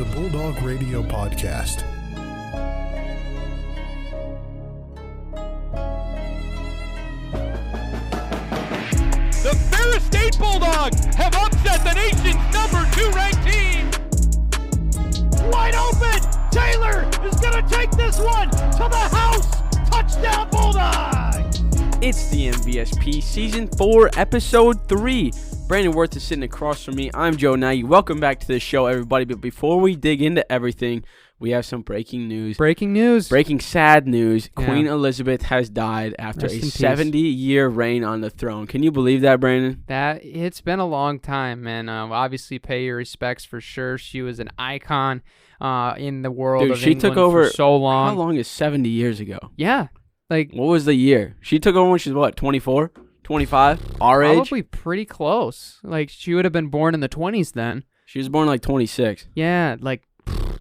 a Bulldog radio podcast. The Ferris State Bulldogs have upset the nation's number 2 ranked team. Wide open! Taylor is going to take this one to the house! Touchdown Bulldogs! It's the MVSP Season 4, Episode 3. Brandon Worth is sitting across from me. I'm Joe Nagy. Welcome back to the show, everybody. But before we dig into everything, we have some breaking news. Breaking sad news. Yeah. Queen Elizabeth has died after a 70-year reign on the throne. Can you believe that, Brandon? It's been a long time, man. Obviously, pay your respects for sure. She was an icon in the world of she England took over for so long. How long is 70 years ago? Yeah. What was the year? She took over when she was what, 24? 25? Our age? Probably pretty close. She would have been born in the 20s then. She was born 26. Yeah,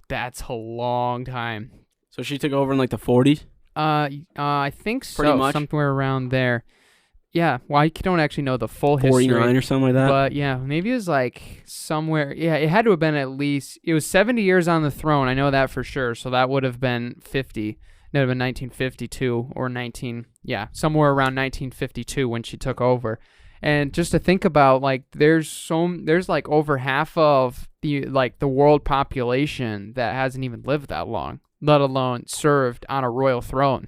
that's a long time. So she took over in the 40s? I think so. Pretty much. Somewhere around there. Yeah, well, I don't actually know the full 49 history. 49 or something like that? But yeah, maybe it was somewhere. Yeah, it had to have been at least, it was 70 years on the throne. I know that for sure. So that would have been 50. That would have been 1952 or somewhere around 1952 when she took over. And just to think about, there's over half of the world population that hasn't even lived that long, let alone served on a royal throne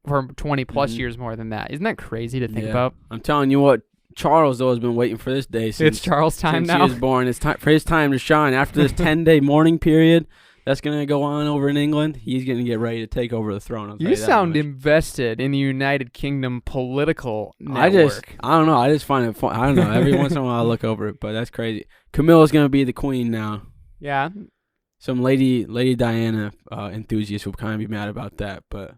for 20 plus years more than that. Isn't that crazy to think about? I'm telling you what, Charles, though, has been waiting for this day since it's Charles' time now. He was born. It's time for his time to shine. After this 10-day mourning period that's going to go on over in England, he's going to get ready to take over the throne. You sound invested in the United Kingdom political network. I don't know. I just find it fun. I don't know. Every once in a while I look over it, but that's crazy. Camilla's going to be the queen now. Yeah. Some Lady Diana enthusiasts will kind of be mad about that, but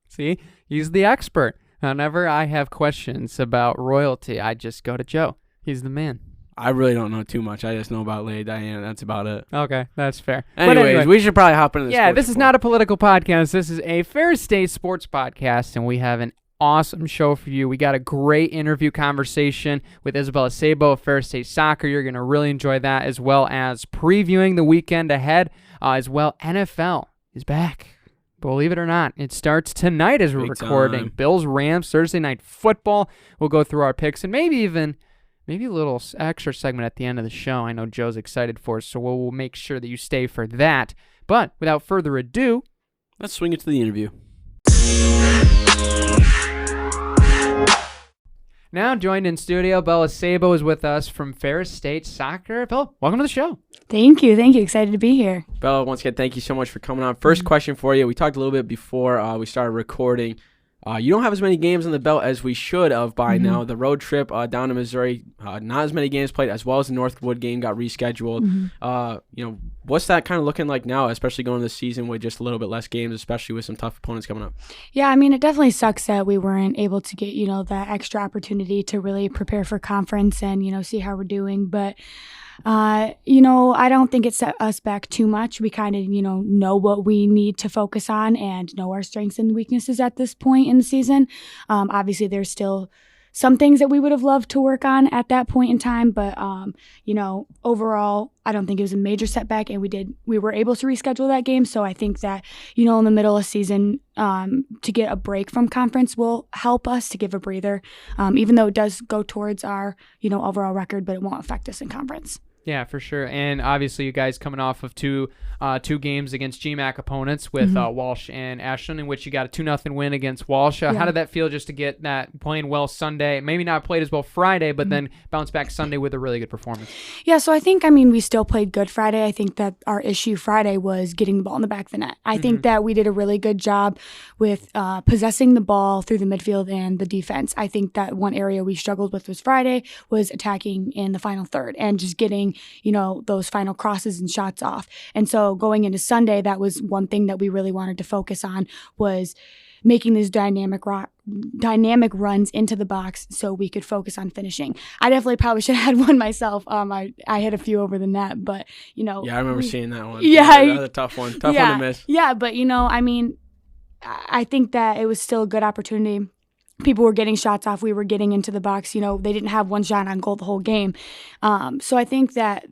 see, he's the expert. Whenever I have questions about royalty, I just go to Joe. He's the man. I really don't know too much. I just know about Lady Diana. That's about it. Okay, that's fair. Anyways, we should probably hop into this. Yeah, this is not a political podcast. This is a Ferris State sports podcast, and we have an awesome show for you. We got a great interview conversation with Isabella Sabo of Ferris State Soccer. You're going to really enjoy that, as well as previewing the weekend ahead. As well, NFL is back. Believe it or not, it starts tonight as we're recording. Bills-Rams, Thursday Night Football. We'll go through our picks and maybe a little extra segment at the end of the show. I know Joe's excited for us, so we'll make sure that you stay for that. But without further ado, let's swing it to the interview. Now joined in studio, Bella Sabo is with us from Ferris State Soccer. Bella, welcome to the show. Thank you. Excited to be here. Bella, once again, thank you so much for coming on. First question for you. We talked a little bit before we started recording. You don't have as many games on the belt as we should have by now. The road trip down to Missouri, not as many games played, as well as the Northwood game got rescheduled. What's that kind of looking like now, especially going into the season with just a little bit less games, especially with some tough opponents coming up? Yeah, I mean, it definitely sucks that we weren't able to get, that extra opportunity to really prepare for conference and, see how we're doing. But I don't think it set us back too much. We kind of, know what we need to focus on and know our strengths and weaknesses at this point in the season. Obviously, there's still some things that we would have loved to work on at that point in time. But, overall, I don't think it was a major setback, and we were able to reschedule that game. So I think that, in the middle of season, to get a break from conference will help us to give a breather, even though it does go towards our, overall record, but it won't affect us in conference. Yeah, for sure. And obviously you guys coming off of two games against GMAC opponents with Walsh and Ashland, in which you got a 2-0 win against Walsh. How did that feel just to get that playing well Sunday? Maybe not played as well Friday, but then bounce back Sunday with a really good performance. Yeah, so I think, we still played good Friday. I think that our issue Friday was getting the ball in the back of the net. I think that we did a really good job with possessing the ball through the midfield and the defense. I think that one area we struggled with was Friday was attacking in the final third and just getting those final crosses and shots off. And so going into Sunday, that was one thing that we really wanted to focus on, was making these dynamic runs into the box so we could focus on finishing. I definitely probably should have had one myself. I hit a few over the net, but Yeah, I remember seeing that one. Yeah. That was a tough one. Tough one to miss. Yeah, but I think that it was still a good opportunity. People were getting shots off. We were getting into the box. They didn't have one shot on goal the whole game. So I think that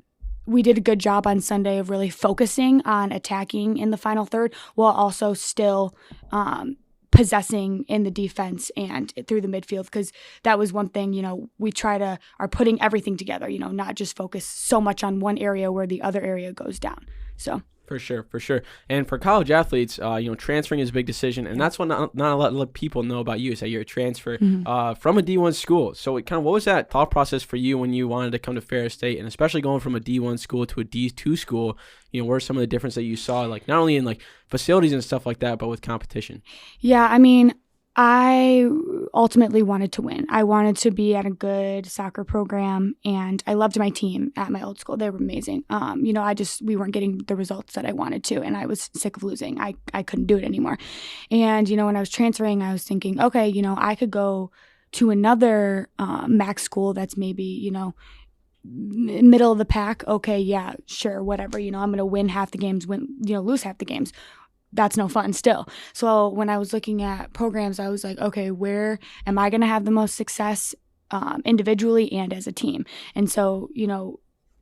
we did a good job on Sunday of really focusing on attacking in the final third while also still possessing in the defense and through the midfield, because that was one thing, we are putting everything together, not just focus so much on one area where the other area goes down. So. For sure. And for college athletes, transferring is a big decision, and that's what not a lot of people know about you, is that you're a transfer from a D1 school. So what was that thought process for you when you wanted to come to Ferris State, and especially going from a D1 school to a D2 school? What are some of the differences that you saw, like not only in like facilities and stuff like that, but with competition? Yeah, I ultimately wanted to win. I wanted to be at a good soccer program, and I loved my team at my old school. They were amazing. We weren't getting the results that I wanted to, and I was sick of losing. I couldn't do it anymore. And, when I was transferring, I was thinking, okay, I could go to another MAC school that's maybe, middle of the pack. Okay, yeah, sure, whatever. I'm going to win half the games, lose half the games. That's no fun still. So when I was looking at programs, I was like, okay, where am I going to have the most success individually and as a team? And so,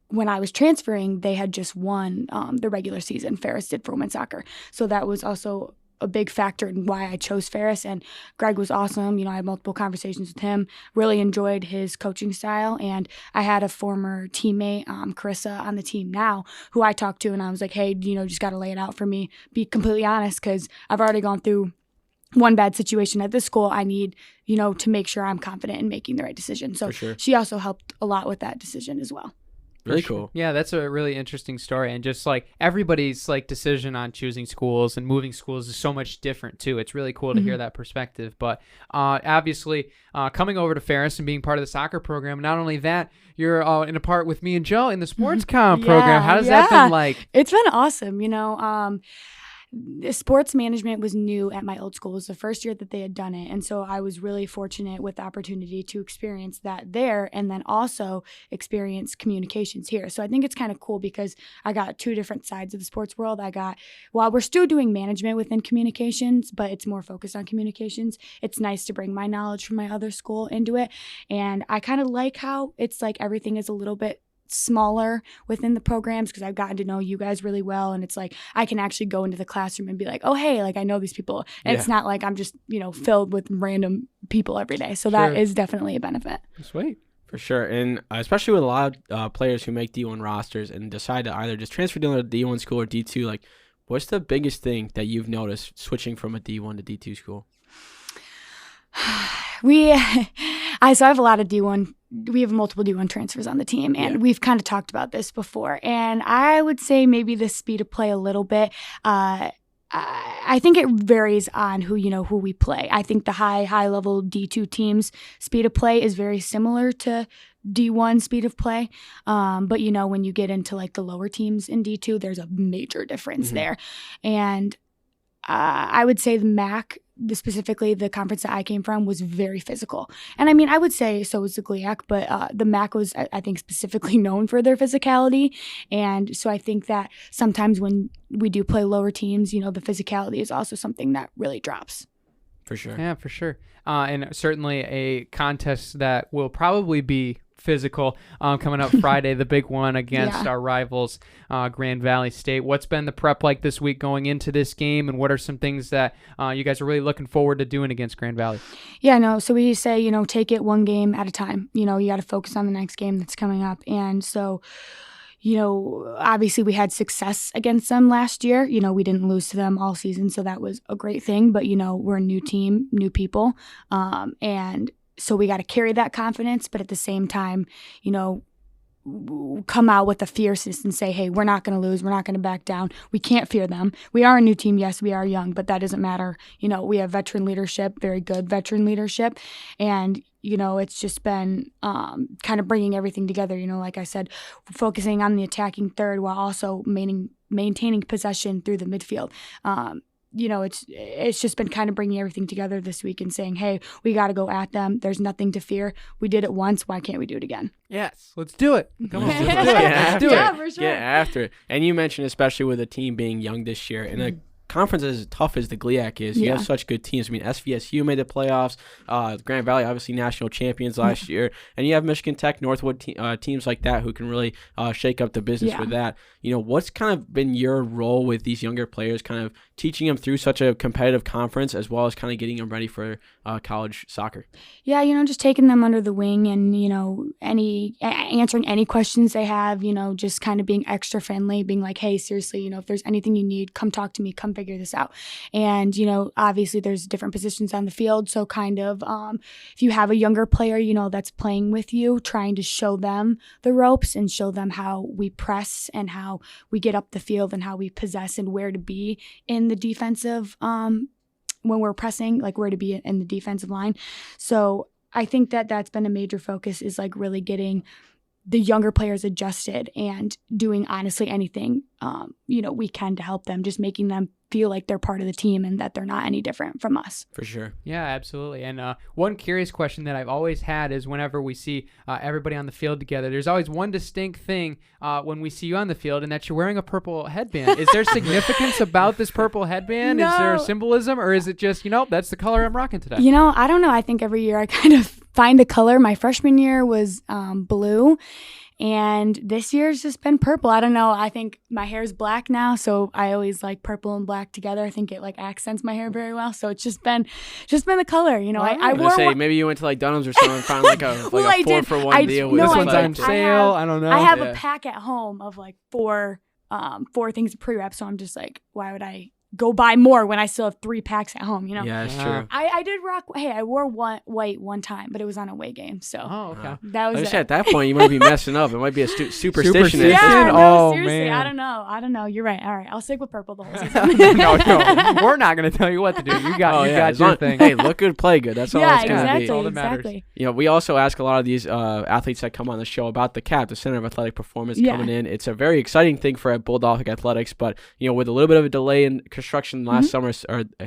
when I was transferring, they had just won the regular season. Ferris did for women's soccer. So that was also a big factor in why I chose Ferris. And Greg was awesome. I had multiple conversations with him, really enjoyed his coaching style. And I had a former teammate, Carissa, on the team now, who I talked to, and I was like, hey, just got to lay it out for me. Be completely honest, because I've already gone through one bad situation at this school. I need, to make sure I'm confident in making the right decision. So she also helped a lot with that decision as well. Really cool. Yeah, that's a really interesting story. And just like everybody's like decision on choosing schools and moving schools is so much different too. It's really cool to hear that perspective. But obviously coming over to Ferris and being part of the soccer program, not only that, you're in a part with me and Joe in the sports comm program. How has that been like? It's been awesome. Sports management was new at my old school. It was the first year that they had done it. And so I was really fortunate with the opportunity to experience that there and then also experience communications here. So I think it's kind of cool because I got two different sides of the sports world. While we're still doing management within communications, but it's more focused on communications, it's nice to bring my knowledge from my other school into it. And I kind of like how it's like everything is a little bit smaller within the programs, because I've gotten to know you guys really well, and it's like I can actually go into the classroom and be like, oh hey, like I know these people, and it's not like I'm just filled with random people every day. So that is definitely a benefit. Sweet. For sure. And especially with a lot of players who make D1 rosters and decide to either just transfer to a D1 school or D2, like what's the biggest thing that you've noticed switching from a D1 to D2 school? I have a lot of D1. We have multiple D1 transfers on the team, and we've kind of talked about this before. And I would say maybe the speed of play a little bit. I think it varies on who we play. I think the high level D2 teams' speed of play is very similar to D1 speed of play. But when you get into like the lower teams in D2, there's a major difference there. And I would say the MAC, specifically the conference that I came from, was very physical. And I would say so was the GLIAC, but the MAC was, I think, specifically known for their physicality. And so I think that sometimes when we do play lower teams, the physicality is also something that really drops. For sure. Yeah, for sure. And certainly a contest that will probably be physical coming up Friday, the big one against our rivals, Grand Valley State. What's been the prep like this week going into this game, and what are some things that you guys are really looking forward to doing against Grand Valley? So we say, take it one game at a time. You got to focus on the next game that's coming up. And so, obviously we had success against them last year. We didn't lose to them all season, so that was a great thing. But, we're a new team, new people, and so we got to carry that confidence, but at the same time, come out with a fierceness and say, hey, we're not going to lose. We're not going to back down. We can't fear them. We are a new team. Yes, we are young, but that doesn't matter. We have veteran leadership, very good veteran leadership. And, it's just been kind of bringing everything together. Like I said, focusing on the attacking third while also maintaining possession through the midfield. It's just been kind of bringing everything together this week and saying, hey, we got to go at them. There's nothing to fear. We did it once. Why can't we do it again? Yes, let's do it. Come on, let's do it. Yeah, for sure. Get after it. And you mentioned, especially with the team being young this year, and conference is as tough as the GLIAC is. You have such good teams. I mean, SVSU made the playoffs. Grand Valley, obviously national champions last year. And you have Michigan Tech, Northwood teams like that who can really shake up the business with that. You know, what's kind of been your role with these younger players, kind of teaching them through such a competitive conference as well as kind of getting them ready for college soccer? Yeah, you know, just taking them under the wing and, you know, answering any questions they have, you know, just kind of being extra friendly, being like, hey, seriously, you know, if there's anything you need, come talk to me, come figure this out. And, you know, obviously there's different positions on the field. So kind of if you have a younger player, you know, that's playing with you, trying to show them the ropes and show them how we press and how we get up the field and how we possess and where to be in the defensive when we're pressing, like where to be in the defensive line. So I think that that's been a major focus, is like really getting the younger players adjusted and doing honestly anything, you know, we can to help them, just making them feel like they're part of the team and that they're not any different from us. For sure. Yeah, absolutely. And one curious question that I've always had is whenever we see everybody on the field together, there's always one distinct thing when we see you on the field, and that you're wearing a purple headband. Is there significance about this purple headband? No. Is there a symbolism, or is it just, you know, that's the color I'm rocking today? You know, I don't know. I think every year I kind of find a color. My freshman year was blue. And this year's just been purple. I don't know. I think my hair's black now, so I always like purple and black together. I think it like accents my hair very well. So it's just been the color. You know, I wore say maybe you went to like Dunham's or something and found like a 4-for-1 deal with this one's on sale. I don't know. I have a pack at home of like four things of pre-wrap. So I'm just like, why would I go buy more when I still have 3 packs at home, you know? Yeah, that's true. I did rock, I wore white one time, but it was on a away game, so. Oh, okay. That was it. At that point, you might be messing up. It might be a superstition. Yeah, Oh, seriously, man. I don't know. You're right. All right, I'll stick with purple the whole season. no, we're not going to tell you what to do. You got your thing. Hey, look good, play good. That's all it's going to be. That's all that matters. Exactly. You know, we also ask a lot of these athletes that come on the show about the CAP, the Center of Athletic Performance, coming in. It's a very exciting thing for Bulldog Athletics, but, you know, with a little bit of a delay in construction last summer,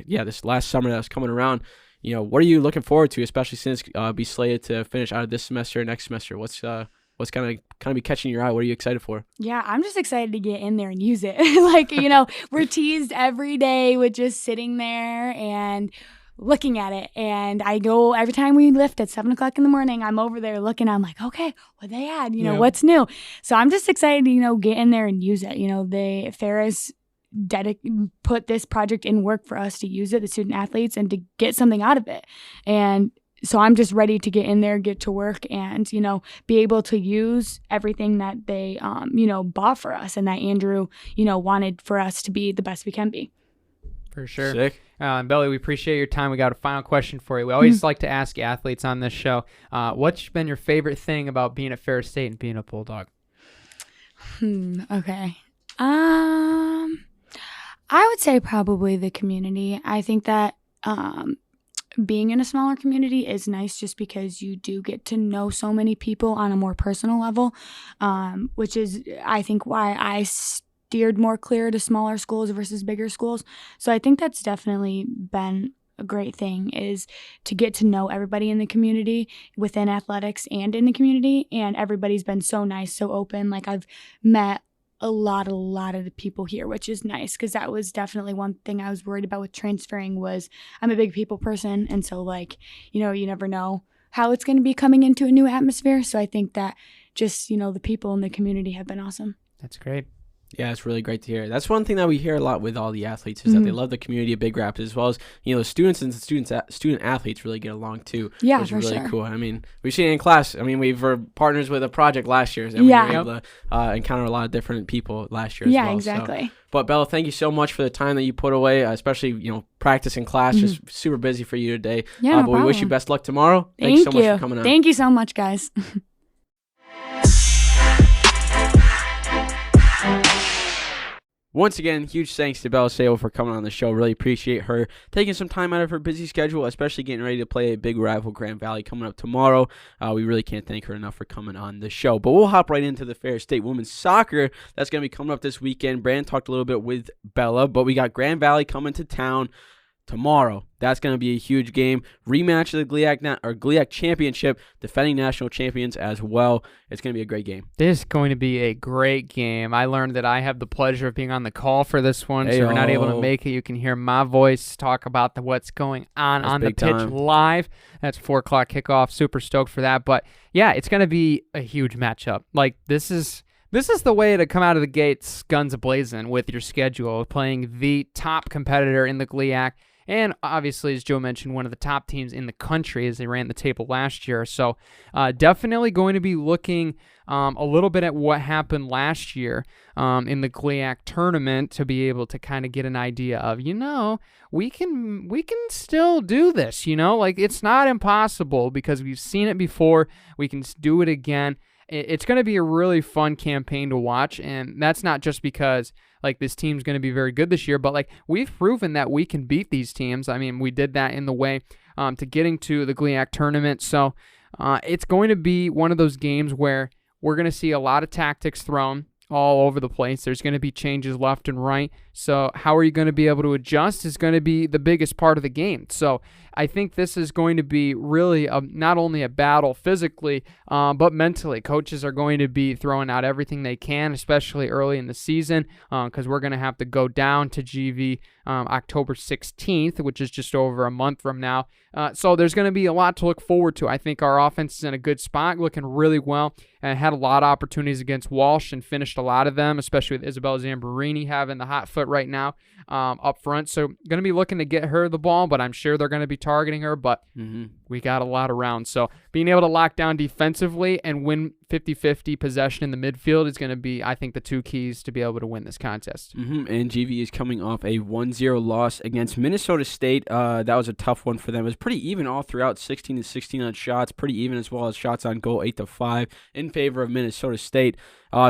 this last summer that was coming around, you know, what are you looking forward to, especially since be slated to finish out of this semester, next semester? What's kind of be catching your eye? What are you excited for? Yeah, I'm just excited to get in there and use it. Like, you know, we're teased every day with just sitting there and looking at it. And I go, every time we lift at 7:00 in the morning, I'm over there looking. I'm like, okay, what they add? You know, what's new? So I'm just excited to, you know, get in there and use it. You know, Ferris put this project in work for us to use it, the student athletes, and to get something out of it. And so I'm just ready to get in there, get to work, and, you know, be able to use everything that they, you know, bought for us and that Andrew, you know, wanted for us to be the best we can be. For sure. Sick. Belly, we appreciate your time. We got a final question for you. We always like to ask athletes on this show, what's been your favorite thing about being at Ferris State and being a Bulldog? Okay. I would say probably the community. I think that being in a smaller community is nice just because you do get to know so many people on a more personal level, which is, I think, why I steered more clear to smaller schools versus bigger schools. So I think that's definitely been a great thing, is to get to know everybody in the community, within athletics and in the community. And everybody's been so nice, so open. Like, I've met a lot of the people here, which is nice, because that was definitely one thing I was worried about with transferring. Was I'm a big people person, and so, like, you know, you never know how it's going to be coming into a new atmosphere. So I think that just, you know, the people in the community have been awesome. That's great. Yeah, it's really great to hear. That's one thing that we hear a lot with all the athletes, is that they love the community of Big Rapids, as well as, you know, the students and student athletes really get along too. Yeah, which for is really sure. cool. I mean, we've seen it in class. I mean, we were partners with a project last year, and we were able to encounter a lot of different people last year as well. Yeah, exactly. So, but Bella, thank you so much for the time that you put away, especially, you know, practice in class, just super busy for you today. Yeah, no but we wish you problem. best luck tomorrow. Thank you so much for coming on. Thank you so much, guys. Once again, huge thanks to Isabella Sabo for coming on the show. Really appreciate her taking some time out of her busy schedule, especially getting ready to play a big rival, Grand Valley, coming up tomorrow. We really can't thank her enough for coming on the show. But we'll hop right into the Ferris State women's soccer. That's going to be coming up this weekend. Brandon talked a little bit with Bella, but we got Grand Valley coming to town tomorrow. That's going to be a huge game. Rematch of the GLIAC championship, defending national champions as well. It's going to be a great game. This is going to be a great game. I learned that I have the pleasure of being on the call for this one, so if you're not able to make it, you can hear my voice talk about what's going on the pitch live. That's 4 o'clock kickoff. Super stoked for that. But yeah, it's going to be a huge matchup. Like, this is the way to come out of the gates guns a-blazing with your schedule, playing the top competitor in the GLIAC. And obviously, as Joe mentioned, one of the top teams in the country as they ran the table last year. So definitely going to be looking a little bit at what happened last year in the GLIAC tournament to be able to kind of get an idea of, we can still do this, like it's not impossible because we've seen it before. We can do it again. It's going to be a really fun campaign to watch, and that's not just because this team's going to be very good this year, but we've proven that we can beat these teams. I mean, we did that in the way to getting to the GLIAC tournament, so it's going to be one of those games where we're going to see a lot of tactics thrown all over the place. There's going to be changes left and right, so how are you going to be able to adjust is going to be the biggest part of the game. So I think this is going to be really not only a battle physically, but mentally. Coaches are going to be throwing out everything they can, especially early in the season, because we're going to have to go down to GV October 16th, which is just over a month from now. So there's going to be a lot to look forward to. I think our offense is in a good spot, looking really well, and had a lot of opportunities against Walsh and finished a lot of them, especially with Isabella Sabo having the hot foot right now up front. So going to be looking to get her the ball, but I'm sure they're going to be targeting her, but we got a lot of rounds. So being able to lock down defensively and win 50-50 possession in the midfield is going to be, I think, the two keys to be able to win this contest. And GV is coming off a 1-0 loss against Minnesota State. That was a tough one for them. It was pretty even all throughout, 16-16 on shots, pretty even as well as shots on goal, 8-5 in favor of Minnesota State.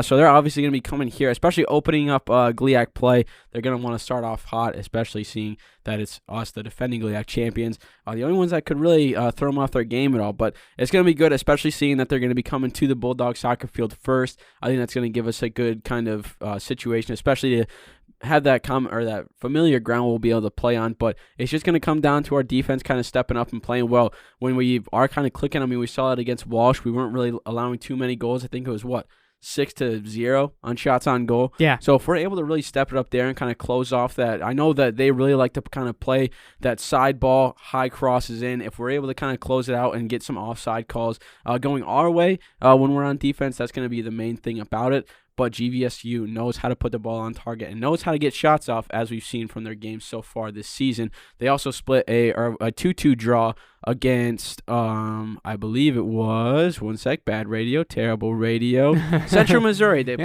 So they're obviously going to be coming here, especially opening up GLIAC play. They're going to want to start off hot, especially seeing that it's us, the defending GLIAC champions. The only ones that could really throw them off their game at all. But it's going to be good, especially seeing that they're going to be coming to the Bulldog soccer field first. I think that's going to give us a good kind of situation, especially to have that that familiar ground we'll be able to play on. But it's just going to come down to our defense kind of stepping up and playing well. When we are kind of clicking, I mean, we saw it against Walsh. We weren't really allowing too many goals. I think it was 6-0 on shots on goal. Yeah. So if we're able to really step it up there and kind of close off that, I know that they really like to kind of play that side ball, high crosses in. If we're able to kind of close it out and get some offside calls going our way when we're on defense, that's going to be the main thing about it. But GVSU knows how to put the ball on target and knows how to get shots off, as we've seen from their games so far this season. They also split a 2-2 draw against, I believe it was, bad radio, terrible radio, Central Missouri. They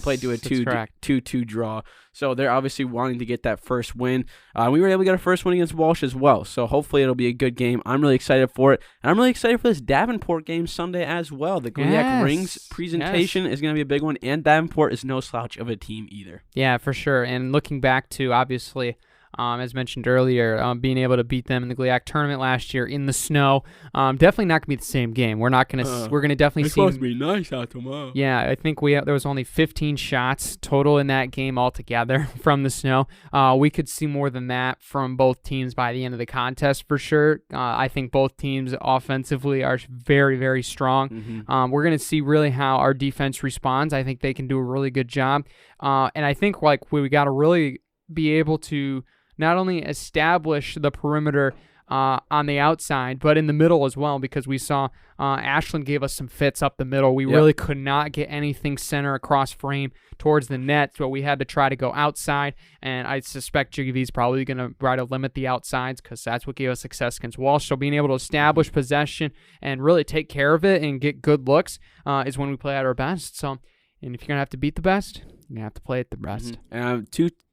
played to a 2-2 draw. So they're obviously wanting to get that first win. We were able to get a first win against Walsh as well. So hopefully it'll be a good game. I'm really excited for it. And I'm really excited for this Davenport game Sunday as well. The GLIAC Rings presentation is going to be a big one. And Davenport is no slouch of a team either. Yeah, for sure. And looking back to, obviously, as mentioned earlier, being able to beat them in the GLIAC tournament last year in the snow, definitely not going to be the same game. We're not going to. We're going to definitely see. It's supposed to be nice out tomorrow. Yeah, I think there was only 15 shots total in that game altogether from the snow. We could see more than that from both teams by the end of the contest for sure. I think both teams offensively are very, very strong. We're going to see really how our defense responds. I think they can do a really good job, and I think we got to really be able to not only establish the perimeter on the outside, but in the middle as well, because we saw Ashland gave us some fits up the middle. We really could not get anything center across frame towards the net, so we had to try to go outside, and I suspect JV's probably going to try to limit the outsides because that's what gave us success against Walsh. So being able to establish possession and really take care of it and get good looks is when we play at our best. So, and if you're going to have to beat the best, you're going to have to play at the best.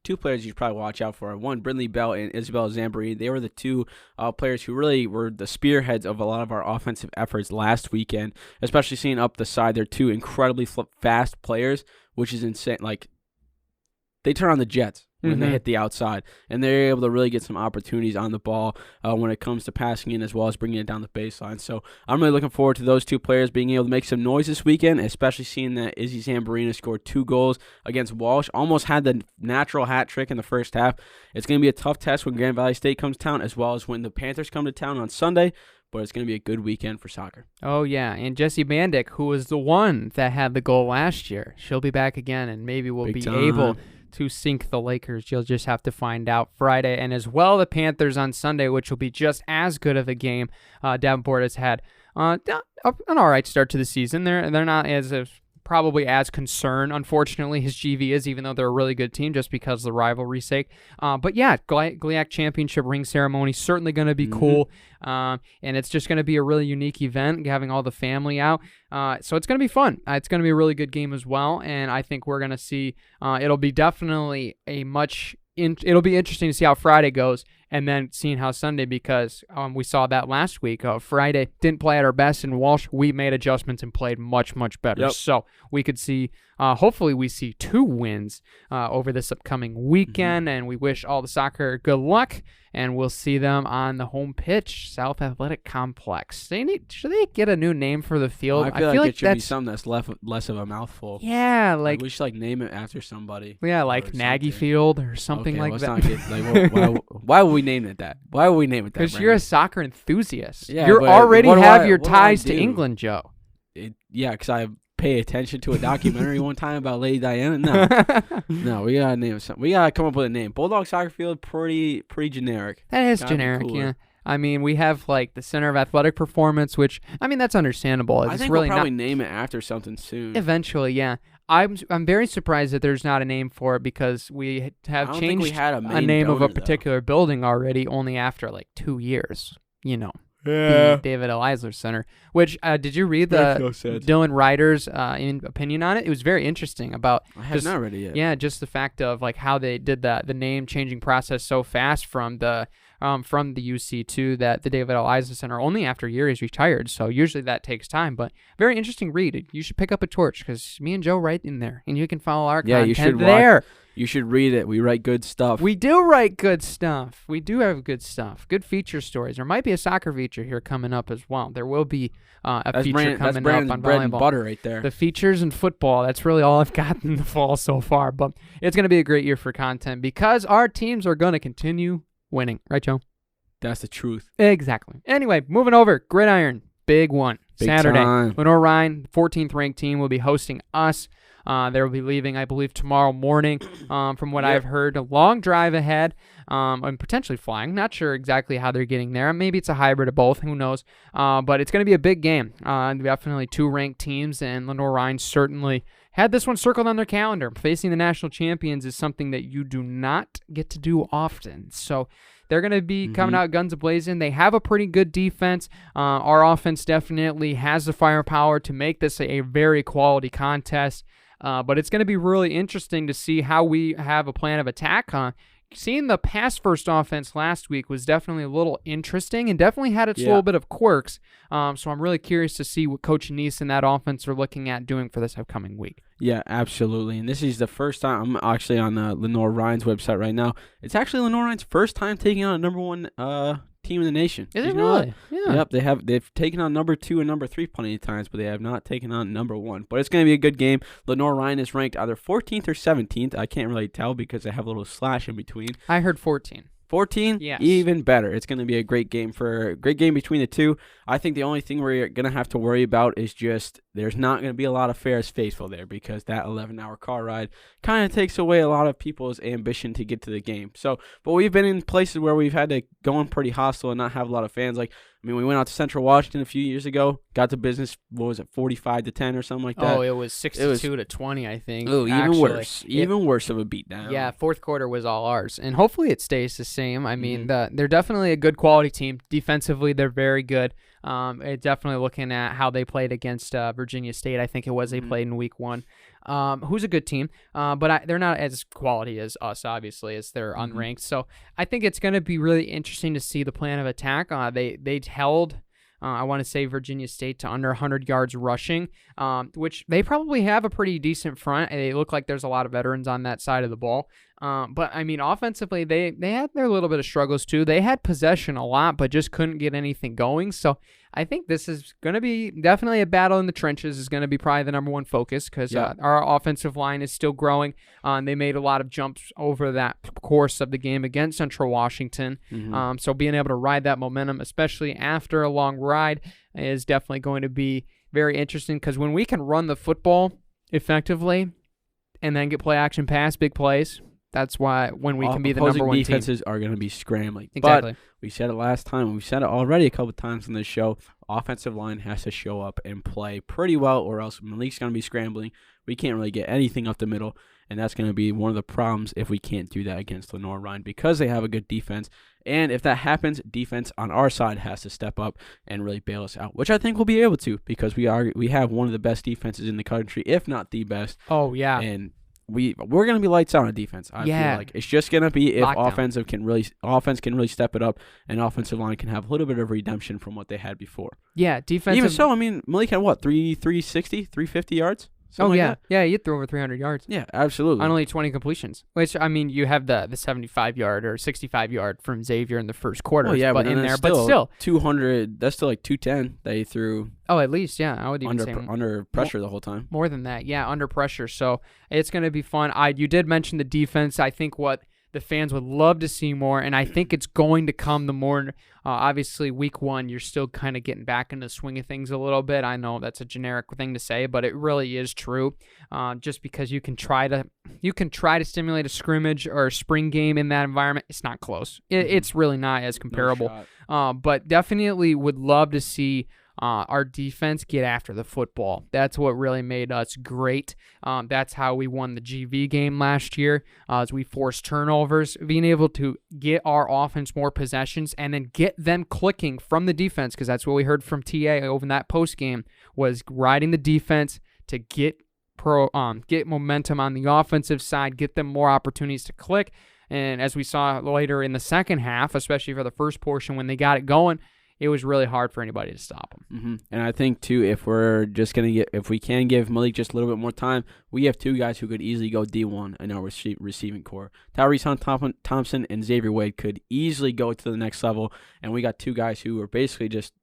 Two players you should probably watch out for. One, Brindley Bell and Isabella Sabo. They were the two players who really were the spearheads of a lot of our offensive efforts last weekend, especially seeing up the side. They're two incredibly fast players, which is insane. Like, they turn on the Jets. when they hit the outside, and they're able to really get some opportunities on the ball when it comes to passing in as well as bringing it down the baseline. So I'm really looking forward to those two players being able to make some noise this weekend, especially seeing that Izzy Zambarina scored 2 goals against Walsh, almost had the natural hat trick in the first half. It's going to be a tough test when Grand Valley State comes to town, as well as when the Panthers come to town on Sunday, but it's going to be a good weekend for soccer. Oh, yeah, and Jessie Bandick, who was the one that had the goal last year, she'll be back again, and maybe we'll be able to sink the Lakers. You'll just have to find out Friday, and as well the Panthers on Sunday, which will be just as good of a game. Davenport has had an all right start to the season. They're not probably as concerned, unfortunately, as GV is, even though they're a really good team just because of the rivalry's sake. But yeah, GLIAC Championship ring ceremony, certainly going to be cool. And it's just going to be a really unique event, having all the family out. So it's going to be fun. It's going to be a really good game as well. And I think we're going to see, it'll be definitely it'll be interesting to see how Friday goes, and then seeing how Sunday, because we saw that last week. Friday didn't play at our best in Walsh. We made adjustments and played much, much better. Yep. So we could see, hopefully we see 2 wins over this upcoming weekend, and we wish all the soccer good luck, and we'll see them on the home pitch, South Athletic Complex. Should they get a new name for the field? I feel like it should be something that's less of a mouthful. Yeah, like we should name it after somebody. Yeah, like Nagy Field or something like that. Why would we name it that? Why would we name it that? Because you're a soccer enthusiast. Yeah, you already have your what do ties I to do? England, Joe. Because I pay attention to a documentary one time about Lady Diana. No, we gotta name something. We gotta come up with a name. Bulldog Soccer Field, pretty generic. That is generic, yeah. I mean, we have like the Center of Athletic Performance, which that's understandable. I think really we'll probably name it after something soon. Eventually, yeah. I'm very surprised that there's not a name for it, because we have changed a name of a particular building already only after like 2 years. The David L. Eisler Center. Which did you read the Dylan Ryder's opinion on it? It was very interesting about. I have not read it yet. Yeah, just the fact of like how they did the name changing process so fast from the UC to the David L. Eisler Center only after a year he's retired. So usually that takes time, but very interesting read. You should pick up a torch, because me and Joe write in there, and you can follow our content you should there. You should read it. We write good stuff. We do write good stuff. We do have good stuff. Good feature stories. There might be a soccer feature here coming up as well. There will be a feature coming up on bread and volleyball. Butter right there. The features and football, that's really all I've gotten in the fall so far. But it's going to be a great year for content, because our teams are going to continue winning. Right, Joe? That's the truth. Exactly. Anyway, moving over. Gridiron. Big one. Big Saturday. time. Lenoir-Rhyne, 14th ranked team, will be hosting us. They will be leaving, I believe, tomorrow morning. From what I've heard, a long drive ahead, and potentially flying. Not sure exactly how they're getting there. Maybe it's a hybrid of both. Who knows? But it's going to be a big game. Definitely 2 ranked teams, and Lenoir-Rhyne certainly had this one circled on their calendar. Facing the national champions is something that you do not get to do often. So they're going to be coming out guns a-blazing. They have a pretty good defense. Our offense definitely has the firepower to make this a very quality contest. But it's going to be really interesting to see how we have a plan of attack. Seeing the pass-first offense last week was definitely a little interesting, and definitely had its little bit of quirks. So I'm really curious to see what Coach Anise and that offense are looking at doing for this upcoming week. Yeah, absolutely. And this is the first time. I'm actually on Lenoir-Rhyne's website right now. It's actually Lenoir-Rhyne's first time taking on a number 1 team in the nation. Is it really? Yeah. Yep, they've taken on number 2 and number 3 plenty of times, but they have not taken on number 1. But it's going to be a good game. Lenoir-Rhyne is ranked either 14th or 17th. I can't really tell because they have a little slash in between. I heard 14. 14? Yes. Even better. It's going to be a great game between the two. I think the only thing we're going to have to worry about is just there's not going to be a lot of Ferris faithful there, because that 11-hour car ride kind of takes away a lot of people's ambition to get to the game. So, but we've been in places where we've had to go in pretty hostile and not have a lot of fans. Like, I mean, we went out to Central Washington a few years ago, got to business, 45-10 or something like that. Oh, it was 62-20, I think. Oh, even worse. Even worse of a beatdown. Yeah, fourth quarter was all ours. And hopefully it stays the same. I mean, they're definitely a good quality team. Defensively, they're very good. Definitely looking at how they played against Virginia State, I think it was. They played in week 1. Who's a good team, but they're not as quality as us, obviously, as they're unranked. So I think it's going to be really interesting to see the plan of attack. They held I want to say Virginia State to under 100 yards rushing, which they probably have a pretty decent front. They look like there's a lot of veterans on that side of the ball. But, I mean, offensively, they had their little bit of struggles, too. They had possession a lot, but just couldn't get anything going. So I think this is going to be definitely a battle in the trenches is going to be probably the number one focus because our offensive line is still growing. They made a lot of jumps over that course of the game against Central Washington. So being able to ride that momentum, especially after a long ride, is definitely going to be very interesting because when we can run the football effectively and then get play action pass, big plays, that's why when we can be the number one team. Defenses are going to be scrambling. Exactly. But we said it last time. We've said it already a couple of times on this show. Offensive line has to show up and play pretty well or else Malik's going to be scrambling. We can't really get anything up the middle, and that's going to be one of the problems if we can't do that against Lenoir-Rhyne because they have a good defense. And if that happens, defense on our side has to step up and really bail us out, which I think we'll be able to because we have one of the best defenses in the country, if not the best. Oh, yeah. And we're going to be lights out on defense. I feel like it's just going to be if offense can really step it up and offensive line can have a little bit of redemption from what they had before. Yeah, defensive. Even so, I mean, Malik had what, 360, 350 yards? Something like that? Yeah, you threw over 300 yards. Yeah, absolutely. On only 20 completions, which, I mean, you have the 75-yard or 65-yard from Xavier in the first quarter. But still 200, that's still like 210 that he threw. Oh, at least, yeah. I would even say under pressure the whole time. More than that, yeah, under pressure. So it's going to be fun. You did mention the defense. I think what the fans would love to see more, and I think it's going to come the more, obviously, week one, you're still kind of getting back into the swing of things a little bit. I know that's a generic thing to say, but it really is true. Just because you can try to stimulate a scrimmage or a spring game in that environment, it's not close. It's really not as comparable. No shot. But definitely would love to see our defense get after the football. That's what really made us great. That's how we won the GV game last year, as we forced turnovers, being able to get our offense more possessions and then get them clicking from the defense, because that's what we heard from TA over in that post game, was riding the defense to get momentum on the offensive side, get them more opportunities to click. And as we saw later in the second half, especially for the first portion when they got it going, it was really hard for anybody to stop him. And I think, too, if we can give Malik just a little bit more time, we have two guys who could easily go D1 in our receiving core. Tyrese Hunt-Thompson and Xavier Wade could easily go to the next level, and we got two guys who are basically just